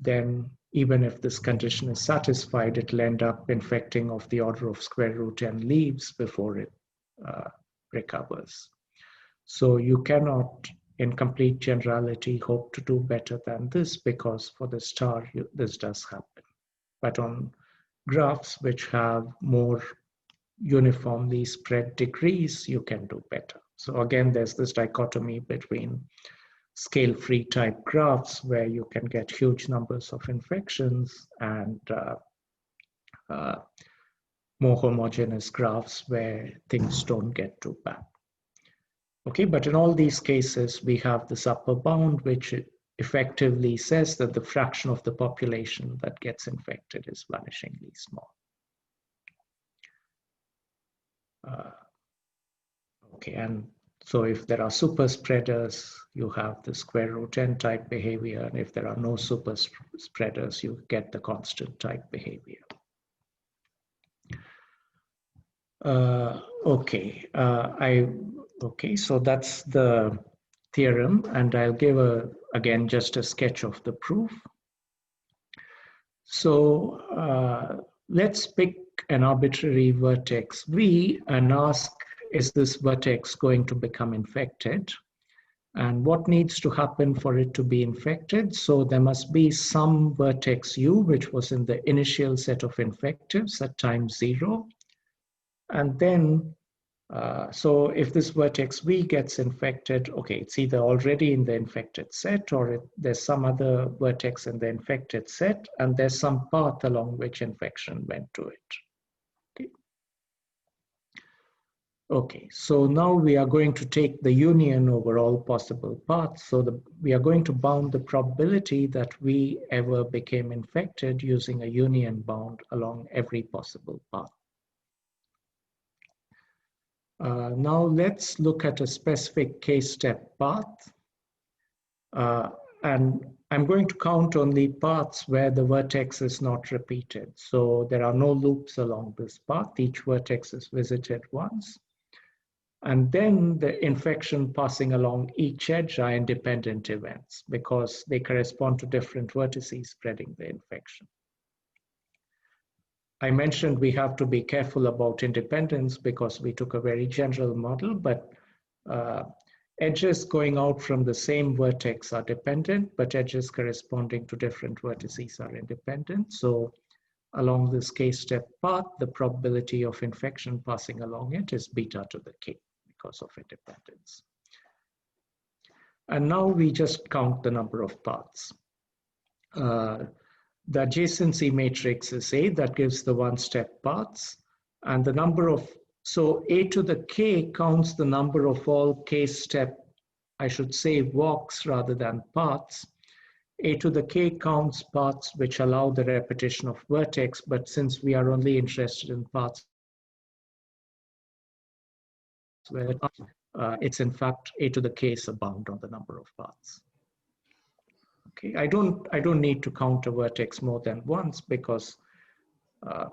then even if this condition is satisfied, it'll end up infecting of the order of square root 10 leaves before it recovers. So you cannot, in complete generality, hope to do better than this, because for the star, this does happen. But on graphs which have more uniformly spread degrees, you can do better. So again, there's this dichotomy between scale-free type graphs where you can get huge numbers of infections, and more homogeneous graphs where things don't get too bad. Okay, but in all these cases, we have this upper bound, which effectively says that the fraction of the population that gets infected is vanishingly small. Okay, and so if there are super spreaders, you have the square root 10 type behavior, and if there are no super spreaders, you get the constant type behavior. Okay, so that's the theorem, and I'll give again just a sketch of the proof. So let's pick an arbitrary vertex V and ask, is this vertex going to become infected? And what needs to happen for it to be infected? So there must be some vertex U, which was in the initial set of infectives at time 0. And then, so if this vertex V gets infected, okay, it's either already in the infected set, or there's some other vertex in the infected set, and there's some path along which infection went to it. Okay, so now we are going to take the union over all possible paths. So we are going to bound the probability that we ever became infected using a union bound along every possible path. Now let's look at a specific case step path. And I'm going to count only paths where the vertex is not repeated. So there are no loops along this path. Each vertex is visited once. And then the infection passing along each edge are independent events because they correspond to different vertices spreading the infection. I mentioned we have to be careful about independence because we took a very general model, but edges going out from the same vertex are dependent, but edges corresponding to different vertices are independent. So along this case step path, the probability of infection passing along it is beta to the k because of independence. And now we just count the number of paths. The adjacency matrix is A, that gives the one-step paths, and the number of, so A to the k counts the number of all case step, I should say walks rather than paths. A to the k counts paths which allow the repetition of vertex, but since we are only interested in paths where it's in fact A to the k is a bound on the number of paths. Okay, I don't need to count a vertex more than once because I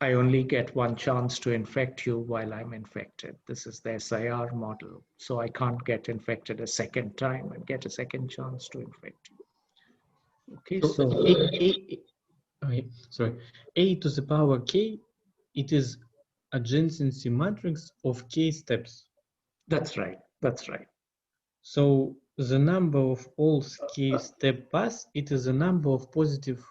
only get one chance to infect you while I'm infected. This is the SIR model. So I can't get infected a second time and get a second chance to infect you. Okay, so A to the power k, it is adjacency matrix of k steps. That's right, that's right. So the number of all k step paths, it is the number of positive.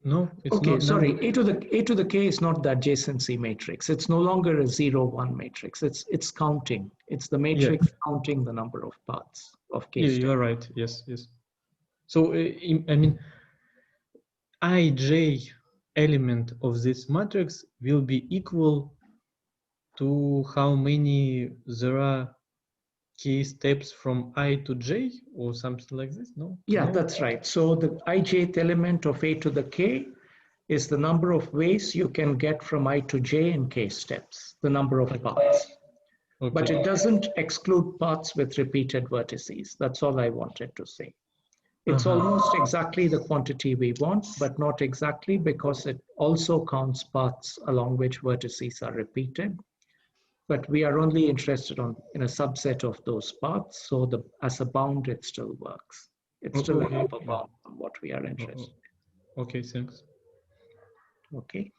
No, it's okay, not. Sorry, A to the k is not the adjacency matrix. It's no longer a 0-1 matrix. It's counting. It's the matrix counting the number of paths of k steps. You're right. Yes, yes. So I mean, ij element of this matrix will be equal to how many there are k steps from I to j or something like this, no? Yeah, No? that's right. So the ijth element of A to the k is the number of ways you can get from I to j in k steps, the number of paths. Okay. But it doesn't exclude paths with repeated vertices. That's all I wanted to say. It's almost exactly the quantity we want, but not exactly, because it also counts paths along which vertices are repeated. But we are only interested in a subset of those paths. So as a bound, it still works. It's still an upper bound on what we are interested in. Okay, thanks. Okay.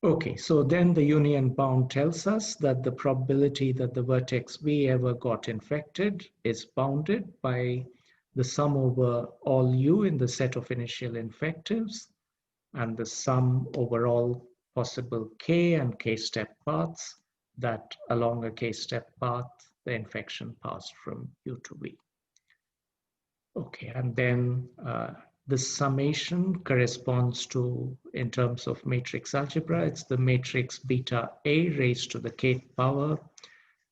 Okay, so then the union bound tells us that the probability that the vertex V ever got infected is bounded by the sum over all U in the set of initial infectives and the sum over all possible K and K step paths that along a K step path, the infection passed from U to V. Okay, and then the summation corresponds to, in terms of matrix algebra, it's the matrix beta A raised to the kth power.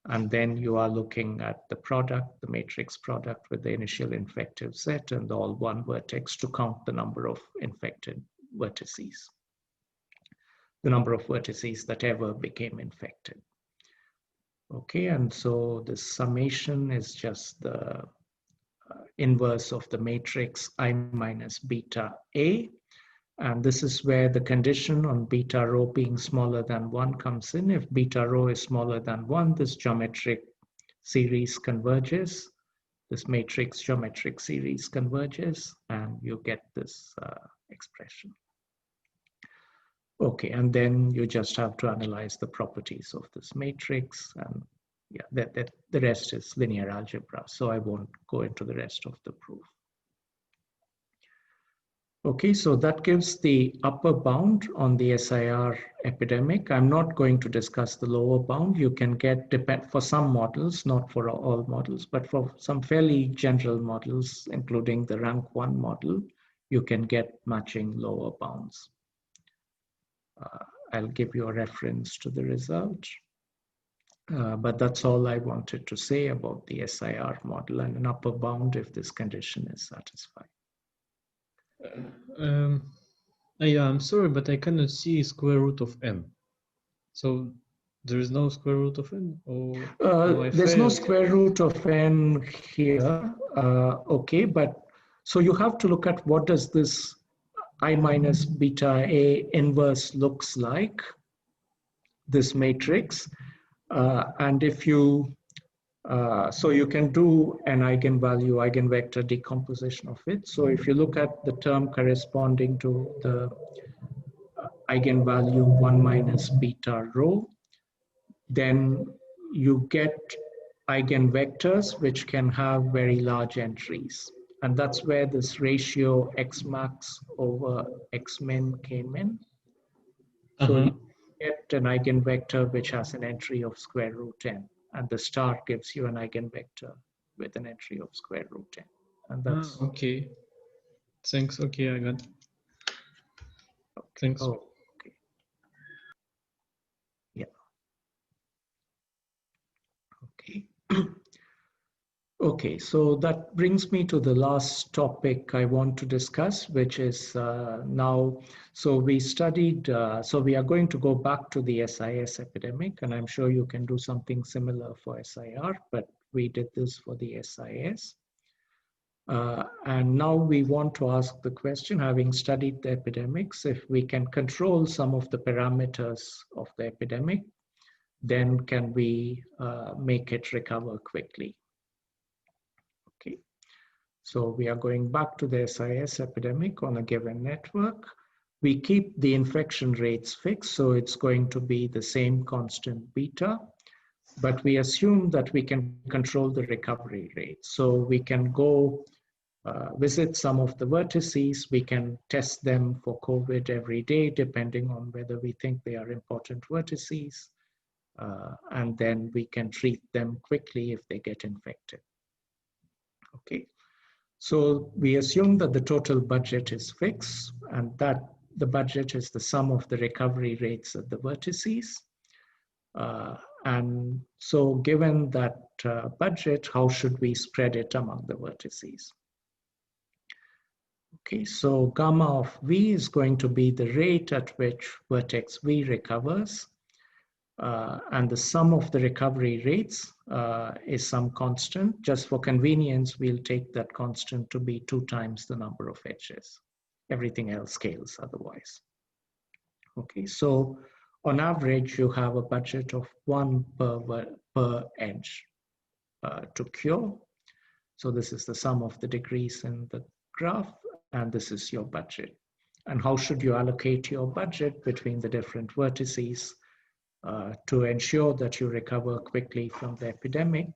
And then you are looking at the product, the matrix product with the initial infective set and all one vertex to count the number of infected vertices, the number of vertices that ever became infected. Okay, and so the summation is just the inverse of the matrix I minus beta A. And this is where the condition on beta rho being smaller than 1 comes in. If beta rho is smaller than 1, this geometric series converges. This matrix geometric series converges, and you get this expression. Okay, and then you just have to analyze the properties of this matrix, and yeah, the rest is linear algebra, so I won't go into the rest of the proof. Okay, so that gives the upper bound on the SIR epidemic. I'm not going to discuss the lower bound. You can get, for some models, not for all models, but for some fairly general models, including the rank 1 model, you can get matching lower bounds. I'll give you a reference to the result. But that's all I wanted to say about the SIR model and an upper bound if this condition is satisfied. Yeah, I'm sorry, but I cannot see square root of n. So there is no square root of n? Or there's no square root of n here. Okay, but so you have to look at what does this I minus beta A inverse looks like, this matrix. And if you, so you can do an eigenvalue, eigenvector decomposition of it. So if you look at the term corresponding to the eigenvalue 1 minus beta rho, then you get eigenvectors which can have very large entries. And that's where this ratio x max over x min came in. So you get an eigenvector which has an entry of square root n, and the star gives you an eigenvector with an entry of square root n. And that's okay. Thanks. Okay, I got it. Okay. Thanks. Oh, okay. Yeah. Okay. Okay, so that brings me to the last topic I want to discuss, which is now, so we studied, so we are going to go back to the SIS epidemic, and I'm sure you can do something similar for SIR, but we did this for the SIS. And now we want to ask the question, having studied the epidemics, if we can control some of the parameters of the epidemic, then can we make it recover quickly? Okay, so we are going back to the SIS epidemic on a given network. We keep the infection rates fixed, so it's going to be the same constant beta, but we assume that we can control the recovery rate. So we can go visit some of the vertices, we can test them for COVID every day, depending on whether we think they are important vertices, and then we can treat them quickly if they get infected. Okay, so we assume that the total budget is fixed and that the budget is the sum of the recovery rates at the vertices. And so given that budget, how should we spread it among the vertices? Okay, so gamma of V is going to be the rate at which vertex V recovers. And the sum of the recovery rates is some constant. Just for convenience, we'll take that constant to be 2 times the number of edges. Everything else scales otherwise. Okay, so on average, you have a budget of 1 per edge to cure. So this is the sum of the degrees in the graph, and this is your budget. And how should you allocate your budget between the different vertices to ensure that you recover quickly from the epidemic?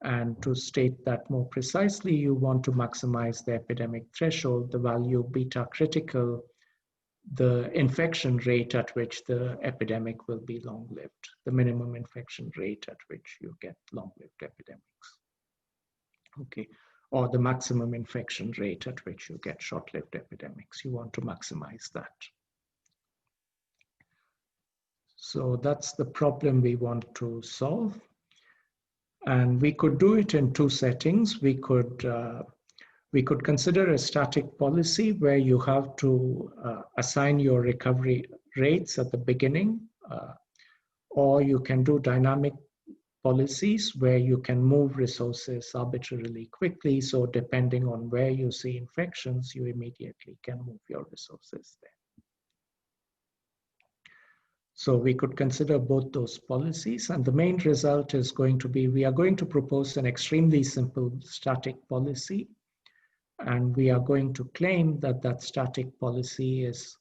And to state that more precisely, you want to maximize the epidemic threshold, the value beta critical, the infection rate at which the epidemic will be long-lived, the minimum infection rate at which you get long-lived epidemics. Okay, or the maximum infection rate at which you get short-lived epidemics. You want to maximize that. So that's the problem we want to solve. And we could do it in 2 settings. We could consider a static policy where you have to assign your recovery rates at the beginning, or you can do dynamic policies where you can move resources arbitrarily quickly. So depending on where you see infections, you immediately can move your resources there. So we could consider both those policies, and the main result is going to be, we are going to propose an extremely simple static policy, and we are going to claim that that static policy is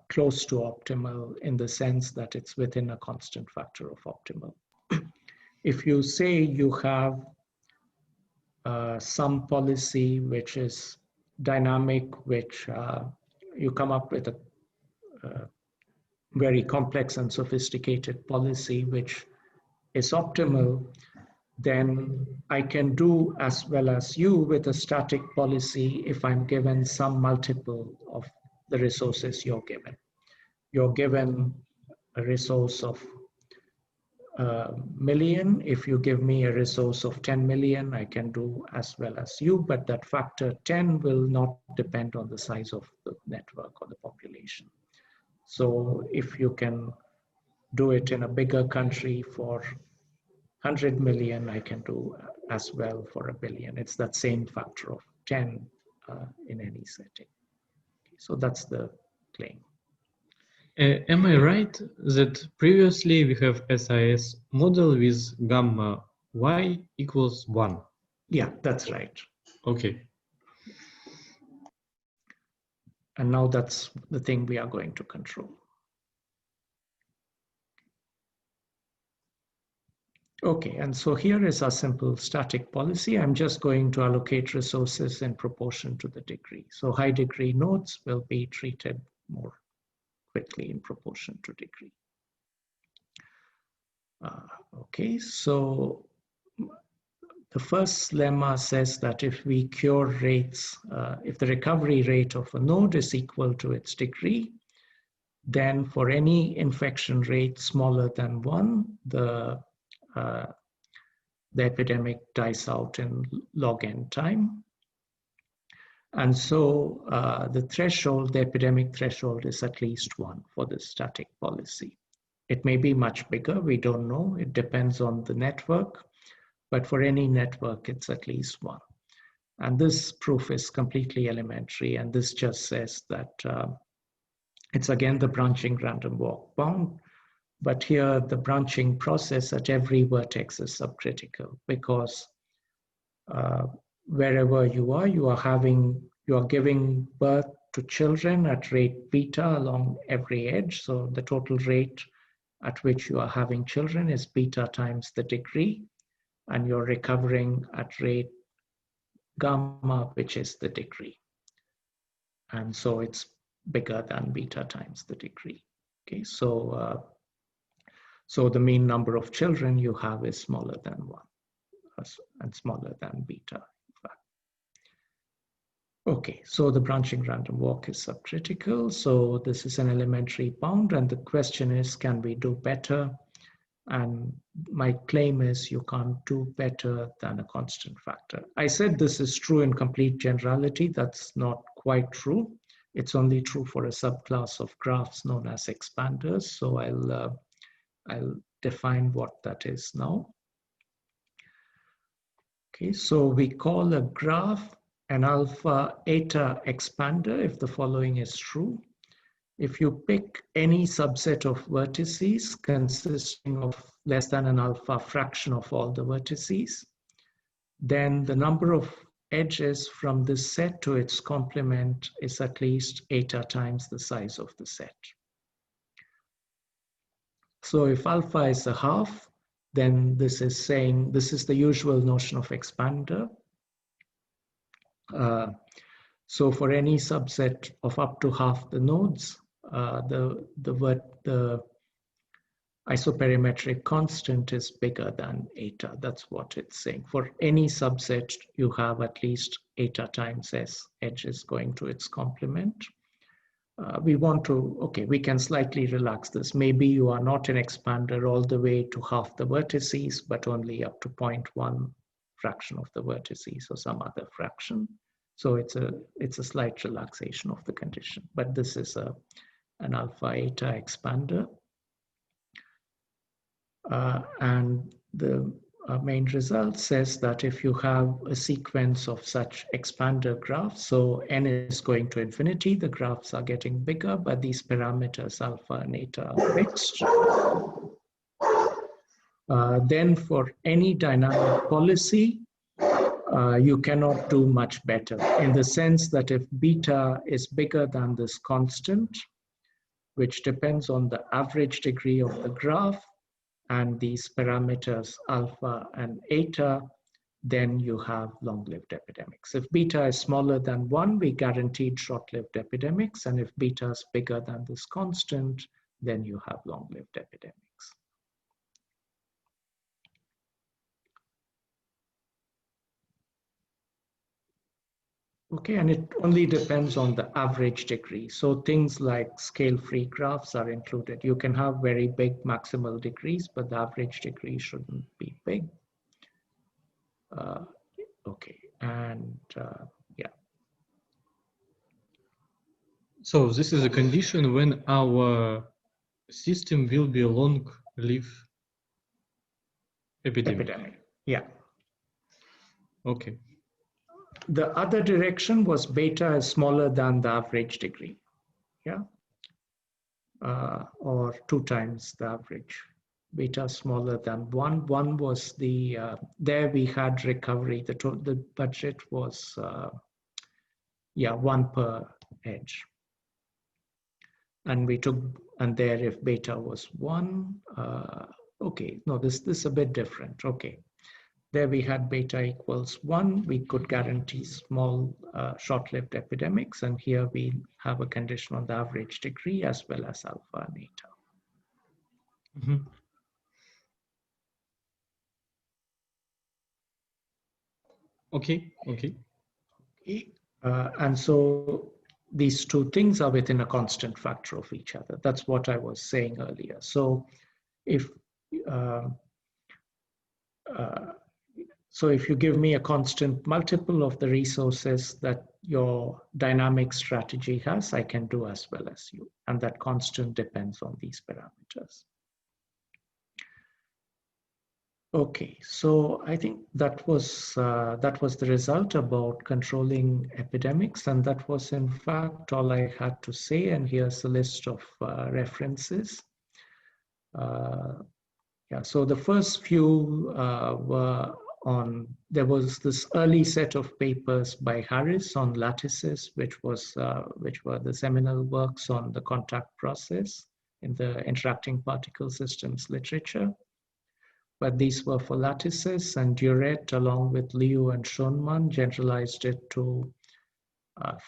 close to optimal in the sense that it's within a constant factor of optimal. If you say you have some policy which is dynamic, which you come up with a very complex and sophisticated policy which is optimal, then I can do as well as you with a static policy if I'm given some multiple of the resources you're given. You're given a resource of million. If you give me a resource of 10 million, I can do as well as you, but that factor 10 will not depend on the size of the network or the population. So if you can do it in a bigger country for 100 million, I can do as well for 1 billion. It's that same factor of 10 in any setting. So that's the claim. Am I right that previously we have SIS model with gamma y equals 1? Yeah, that's right. Okay. And now that's the thing we are going to control. Okay, and so here is our simple static policy. I'm just going to allocate resources in proportion to the degree. So high degree nodes will be treated more quickly in proportion to degree. Okay, so the first lemma says that if we cure rates, if the recovery rate of a node is equal to its degree, then for any infection rate smaller than 1, the epidemic dies out in log n time. And so the threshold, the epidemic threshold is at least 1 for the static policy. It may be much bigger, we don't know. It depends on the network, but for any network, it's at least 1. And this proof is completely elementary, and this just says that it's again the branching random walk bound, but here the branching process at every vertex is subcritical because wherever you are giving birth to children at rate beta along every edge. So the total rate at which you are having children is beta times the degree, and you're recovering at rate gamma, which is the degree. And so it's bigger than beta times the degree. Okay, so so the mean number of children you have is smaller than 1 and smaller than beta, in fact. Okay, so the branching random walk is subcritical. So this is an elementary bound, and the question is, can we do better? And my claim is you can't do better than a constant factor. I said this is true in complete generality. That's not quite true. It's only true for a subclass of graphs known as expanders. So I'll define what that is now. Okay, so we call a graph an alpha eta expander if the following is true. If you pick any subset of vertices consisting of less than an alpha fraction of all the vertices, then the number of edges from this set to its complement is at least eta times the size of the set. So if alpha is a half, then this is saying, this is the usual notion of expander. So for any subset of up to half the nodes, the isoperimetric constant is bigger than eta. That's what it's saying. For any subset, you have at least eta times s edges going to its complement. We want to, okay, we can slightly relax this. Maybe you are not an expander all the way to half the vertices, but only up to 0.1 fraction of the vertices or some other fraction. So it's a slight relaxation of the condition, but this is an alpha eta expander. And the main result says that if you have a sequence of such expander graphs, so n is going to infinity, the graphs are getting bigger, but these parameters alpha and eta are fixed. Then for any dynamic policy, you cannot do much better in the sense that if beta is bigger than this constant, which depends on the average degree of the graph, and these parameters alpha and eta, then you have long-lived epidemics. If beta is smaller than 1, we guaranteed short-lived epidemics, and if beta is bigger than this constant, then you have long-lived epidemics. Okay, and it only depends on the average degree. So things like scale-free graphs are included. You can have very big maximal degrees, but the average degree shouldn't be big. Okay, and yeah. So this is a condition when our system will be a long-lived epidemic. Yeah. Okay. The other direction was beta is smaller than the average degree, yeah, or 2 times the average. Beta smaller than 1. 1 was the, there we had recovery. The budget was, yeah, 1 per edge. And we took, and there if beta was 1, okay, no, this is a bit different, okay. There we had beta equals 1. We could guarantee small short-lived epidemics. And here we have a condition on the average degree as well as alpha and eta. Mm-hmm. Okay. And so these two things are within a constant factor of each other. That's what I was saying earlier. So if you give me a constant multiple of the resources that your dynamic strategy has, I can do as well as you. And that constant depends on these parameters. Okay, so I think that was the result about controlling epidemics, and that was in fact all I had to say. And here's a list of references. Yeah, so the first few were on, there was this early set of papers by Harris on lattices, which were the seminal works on the contact process in the interacting particle systems literature. But these were for lattices, and Duret, along with Liu and Schoenmann, generalized it to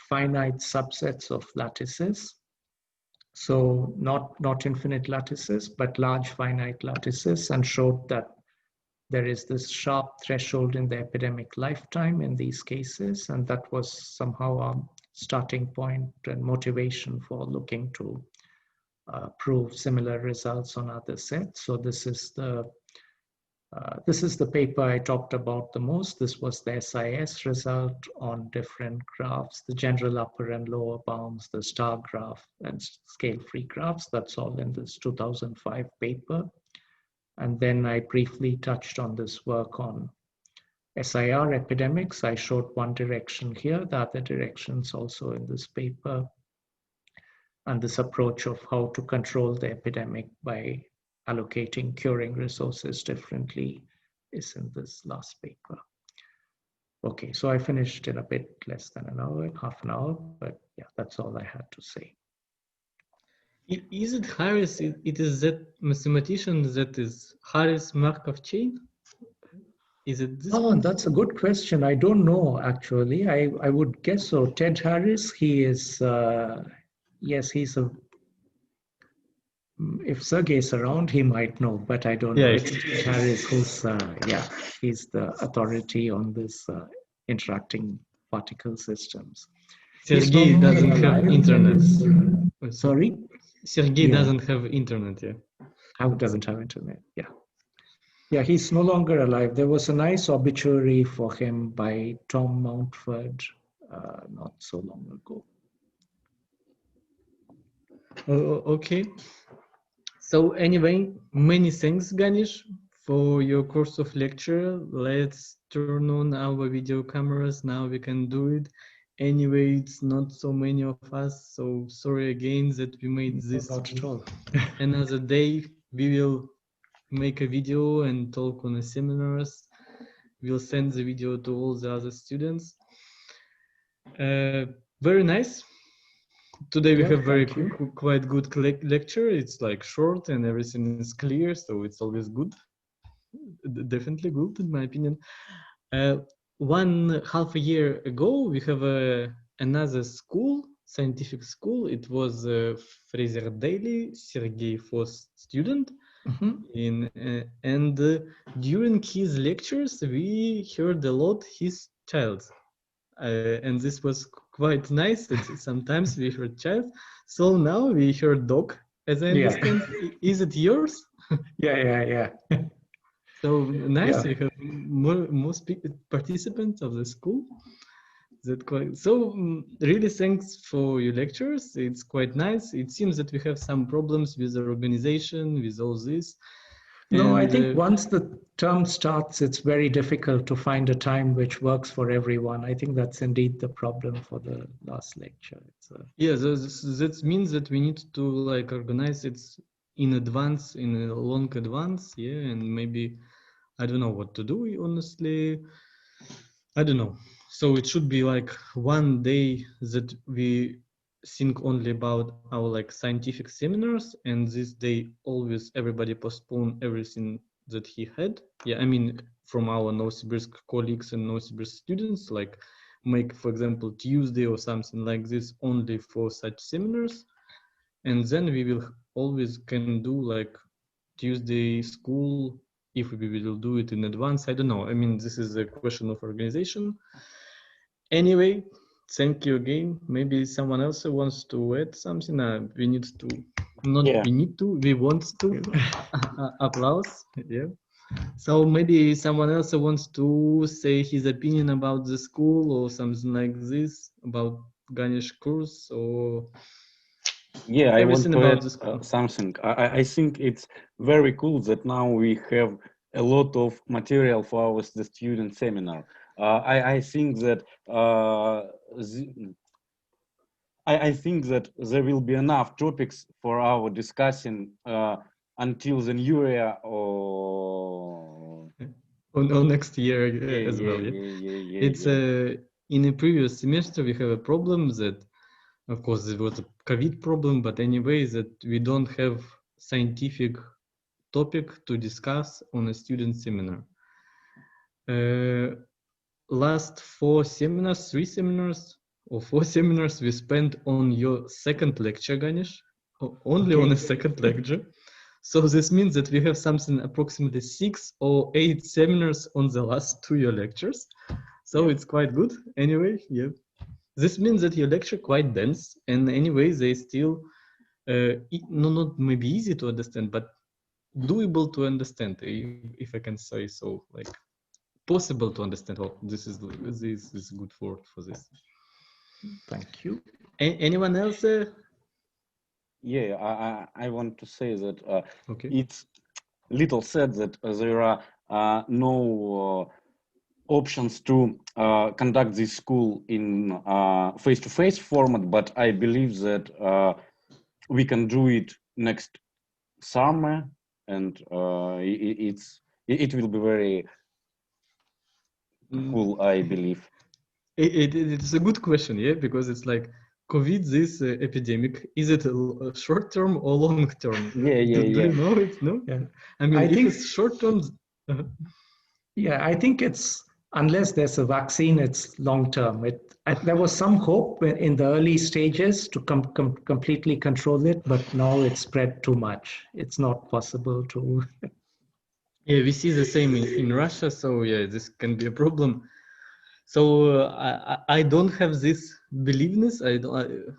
finite subsets of lattices. So not infinite lattices, but large finite lattices, and showed that there is this sharp threshold in the epidemic lifetime in these cases, and that was somehow a starting point and motivation for looking to prove similar results on other sets. So this is the paper I talked about the most. This was the SIS result on different graphs, the general upper and lower bounds, the star graph and scale-free graphs. That's all in this 2005 paper. And then I briefly touched on this work on SIR epidemics. I showed one direction here, the other directions also in this paper. And this approach of how to control the epidemic by allocating curing resources differently is in this last paper. Okay, so I finished in a bit less than an hour, half an hour, but yeah, that's all I had to say. Is it Harris? It is that mathematician that is Harris Markov chain? Is it this? Oh, that's a good question. I don't know, actually. I would guess so. Ted Harris, he is, yes, he's a, if Sergey's around, he might know, but I don't know. It's Ted Harris who's, yeah, he's the authority on this interacting particle systems. Sergey doesn't have internet. Sorry? Sergey doesn't have internet, yeah. How doesn't have internet, yeah. Yeah, he's no longer alive. There was a nice obituary for him by Tom Mountford not so long ago. Okay. So anyway, many thanks, Ganesh, for your course of lecture. Let's turn on our video cameras. Now we can do it. Anyway, it's not so many of us, so sorry again that we made this another day. We will make a video and talk on the seminars. We'll send the video to all the other students. Very nice. Today we have quite good lecture. It's like short and everything is clear, so it's always good. Definitely good in my opinion. 1.5 year ago, we have another school, scientific school. It was Fraser Daly, Sergey Foss student. And during his lectures, we heard a lot his child. And this was quite nice that sometimes we heard child. So now we heard dog, as I understand. Is it yours? Yeah. So nice, we have more participants of the school. So really thanks for your lectures. It's quite nice. It seems that we have some problems with the organization, with all this. No, I think once the term starts, it's very difficult to find a time which works for everyone. I think that's indeed the problem for the last lecture. Yeah, that means that we need to like organize it in advance, in a long advance, yeah, and maybe I don't know what to do, honestly. I don't know. So it should be like one day that we think only about our like scientific seminars, and this day always everybody postpone everything that he had. Yeah, I mean from our Novosibirsk colleagues and Novosibirsk students, like make, for example, Tuesday or something like this only for such seminars, and then we will always can do like Tuesday school if we will do it in advance. I don't know. I mean, this is a question of organization. Anyway, thank you again. Maybe someone else wants to add something. We need to, we want to. Applause. Yeah. So maybe someone else wants to say his opinion about the school or something like this, about Ganesh course or. Yeah, I want to add something. I think it's very cool that now we have a lot of material for the student seminar. I think that I think that there will be enough topics for our discussing until the new year or next year as well. Yeah. It's in a previous semester we have a problem that, of course, there was a COVID problem, but anyway, that we don't have scientific topic to discuss on a student seminar. Last 3 seminars we spent on your second lecture, Ganesh, only on a second lecture. So this means that we have something approximately 6 or 8 seminars on the last 2 your lectures. So it's quite good. Anyway, yeah. This means that your lecture quite dense, and anyway, they still no, not maybe easy to understand, but doable to understand, if I can say so, like possible to understand. Oh, this is a good word for this. Thank you. Anyone else? Yeah, I want to say that Okay. it's little said that there are no options to conduct this school in face-to-face format, but I believe that we can do it next summer, and it will be very cool, I believe. It's a good question, yeah, because it's like COVID, this epidemic, is it a short term or long term? Yeah. Do you know it? No? Yeah. I mean, I if think- it's short term, Yeah, I think it's, unless there's a vaccine, it's long term. There was some hope in the early stages to completely control it, but now it's spread too much. It's not possible to. yeah, we see the same in Russia, so yeah, this can be a problem. So I don't have this believeness.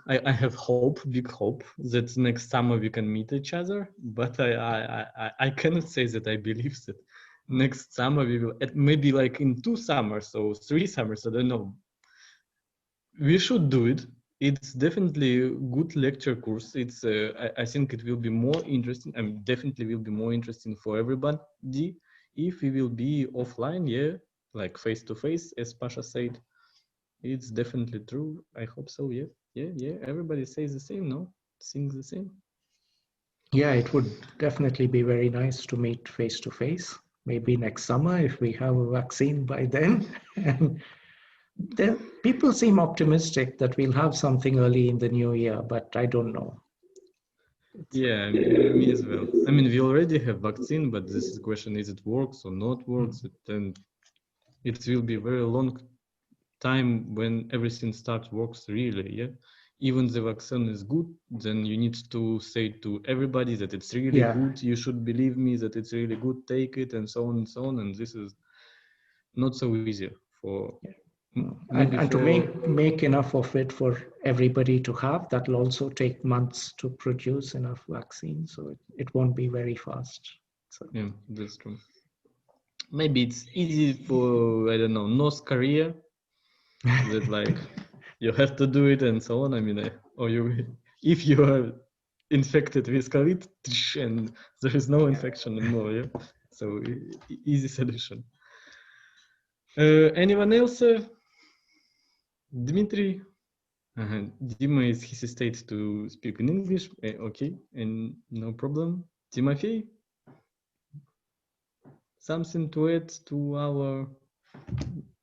I have hope, big hope, that next summer we can meet each other. But I cannot say that I believe that next summer we will, maybe like in 2 summers or 3 summers. I don't know. We should do it. It's definitely a good lecture course. It's I think it will be more interesting. I mean, definitely will be more interesting for everybody if we will be offline. Yeah, like face to face, as Pasha said. It's definitely true. I hope so. Yeah. Everybody says the same, no? Thinks the same. Yeah, it would definitely be very nice to meet face to face. Maybe next summer if we have a vaccine by then. And people seem optimistic that we'll have something early in the new year, but I don't know. Yeah, me as well. I mean, we already have vaccine, but this is the question: is it works or not works? Then it will be very long time when everything starts works really. Yeah, even the vaccine is good, then you need to say to everybody that it's really good. You should believe me that it's really good. Take it, and so on and so on. And this is not so easy for. And to make enough of it for everybody to have, that will also take months to produce enough vaccine, so it won't be very fast. So. Yeah, that's true. Maybe it's easy for, I don't know, North Korea, that like you have to do it and so on. I mean, or if you are infected with COVID and there is no infection anymore, yeah. So easy solution. Anyone else? Dmitry? Dima is hesitate to speak in English. Okay, and no problem. Timofey? Something to add to our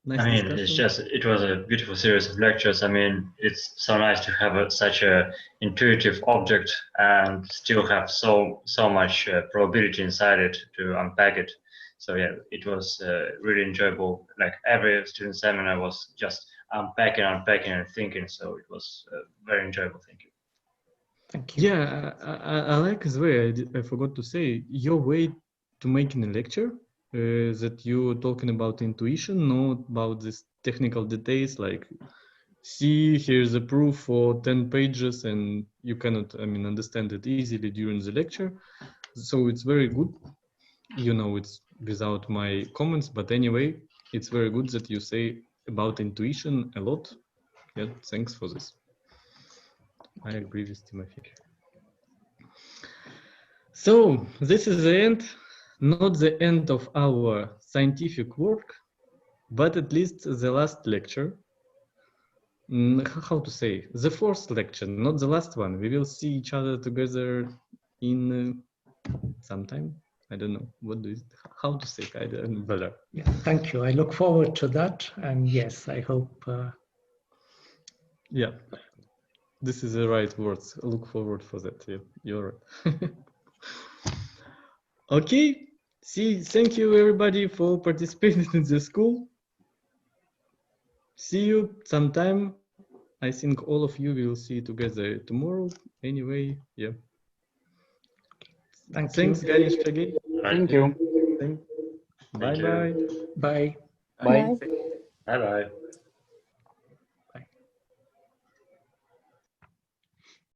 nice discussion? It's just, it was a beautiful series of lectures. I mean, it's so nice to have such a intuitive object and still have so much probability inside it to unpack it. So yeah, it was really enjoyable. Like every student seminar was just unpacking and thinking. So it was very enjoyable. Thank you. Thank you. Yeah, I like as well. I forgot to say your way to making a lecture. That you're talking about intuition, not about this technical details like, see, here's a proof for 10 pages and you cannot, I mean, understand it easily during the lecture. So it's very good. You know, it's without my comments, but anyway, it's very good that you say about intuition a lot. Yeah, thanks for this. I agree with Timothy. So this is the end. Not the end of our scientific work, but at least the last lecture. How to say? The fourth lecture, not the last one. We will see each other together in sometime. I don't know. What do you, how to say? I don't know. Yeah, thank you. I look forward to that. And yes, I hope. Yeah, this is the right words. I look forward for that. Yeah, you're right. Okay. See, thank you everybody for participating in the school. See you sometime. I think all of you will see together tomorrow. Anyway, yeah. Thanks, Ganesh, again. Thank you. Bye-bye. Bye. Bye. Bye bye.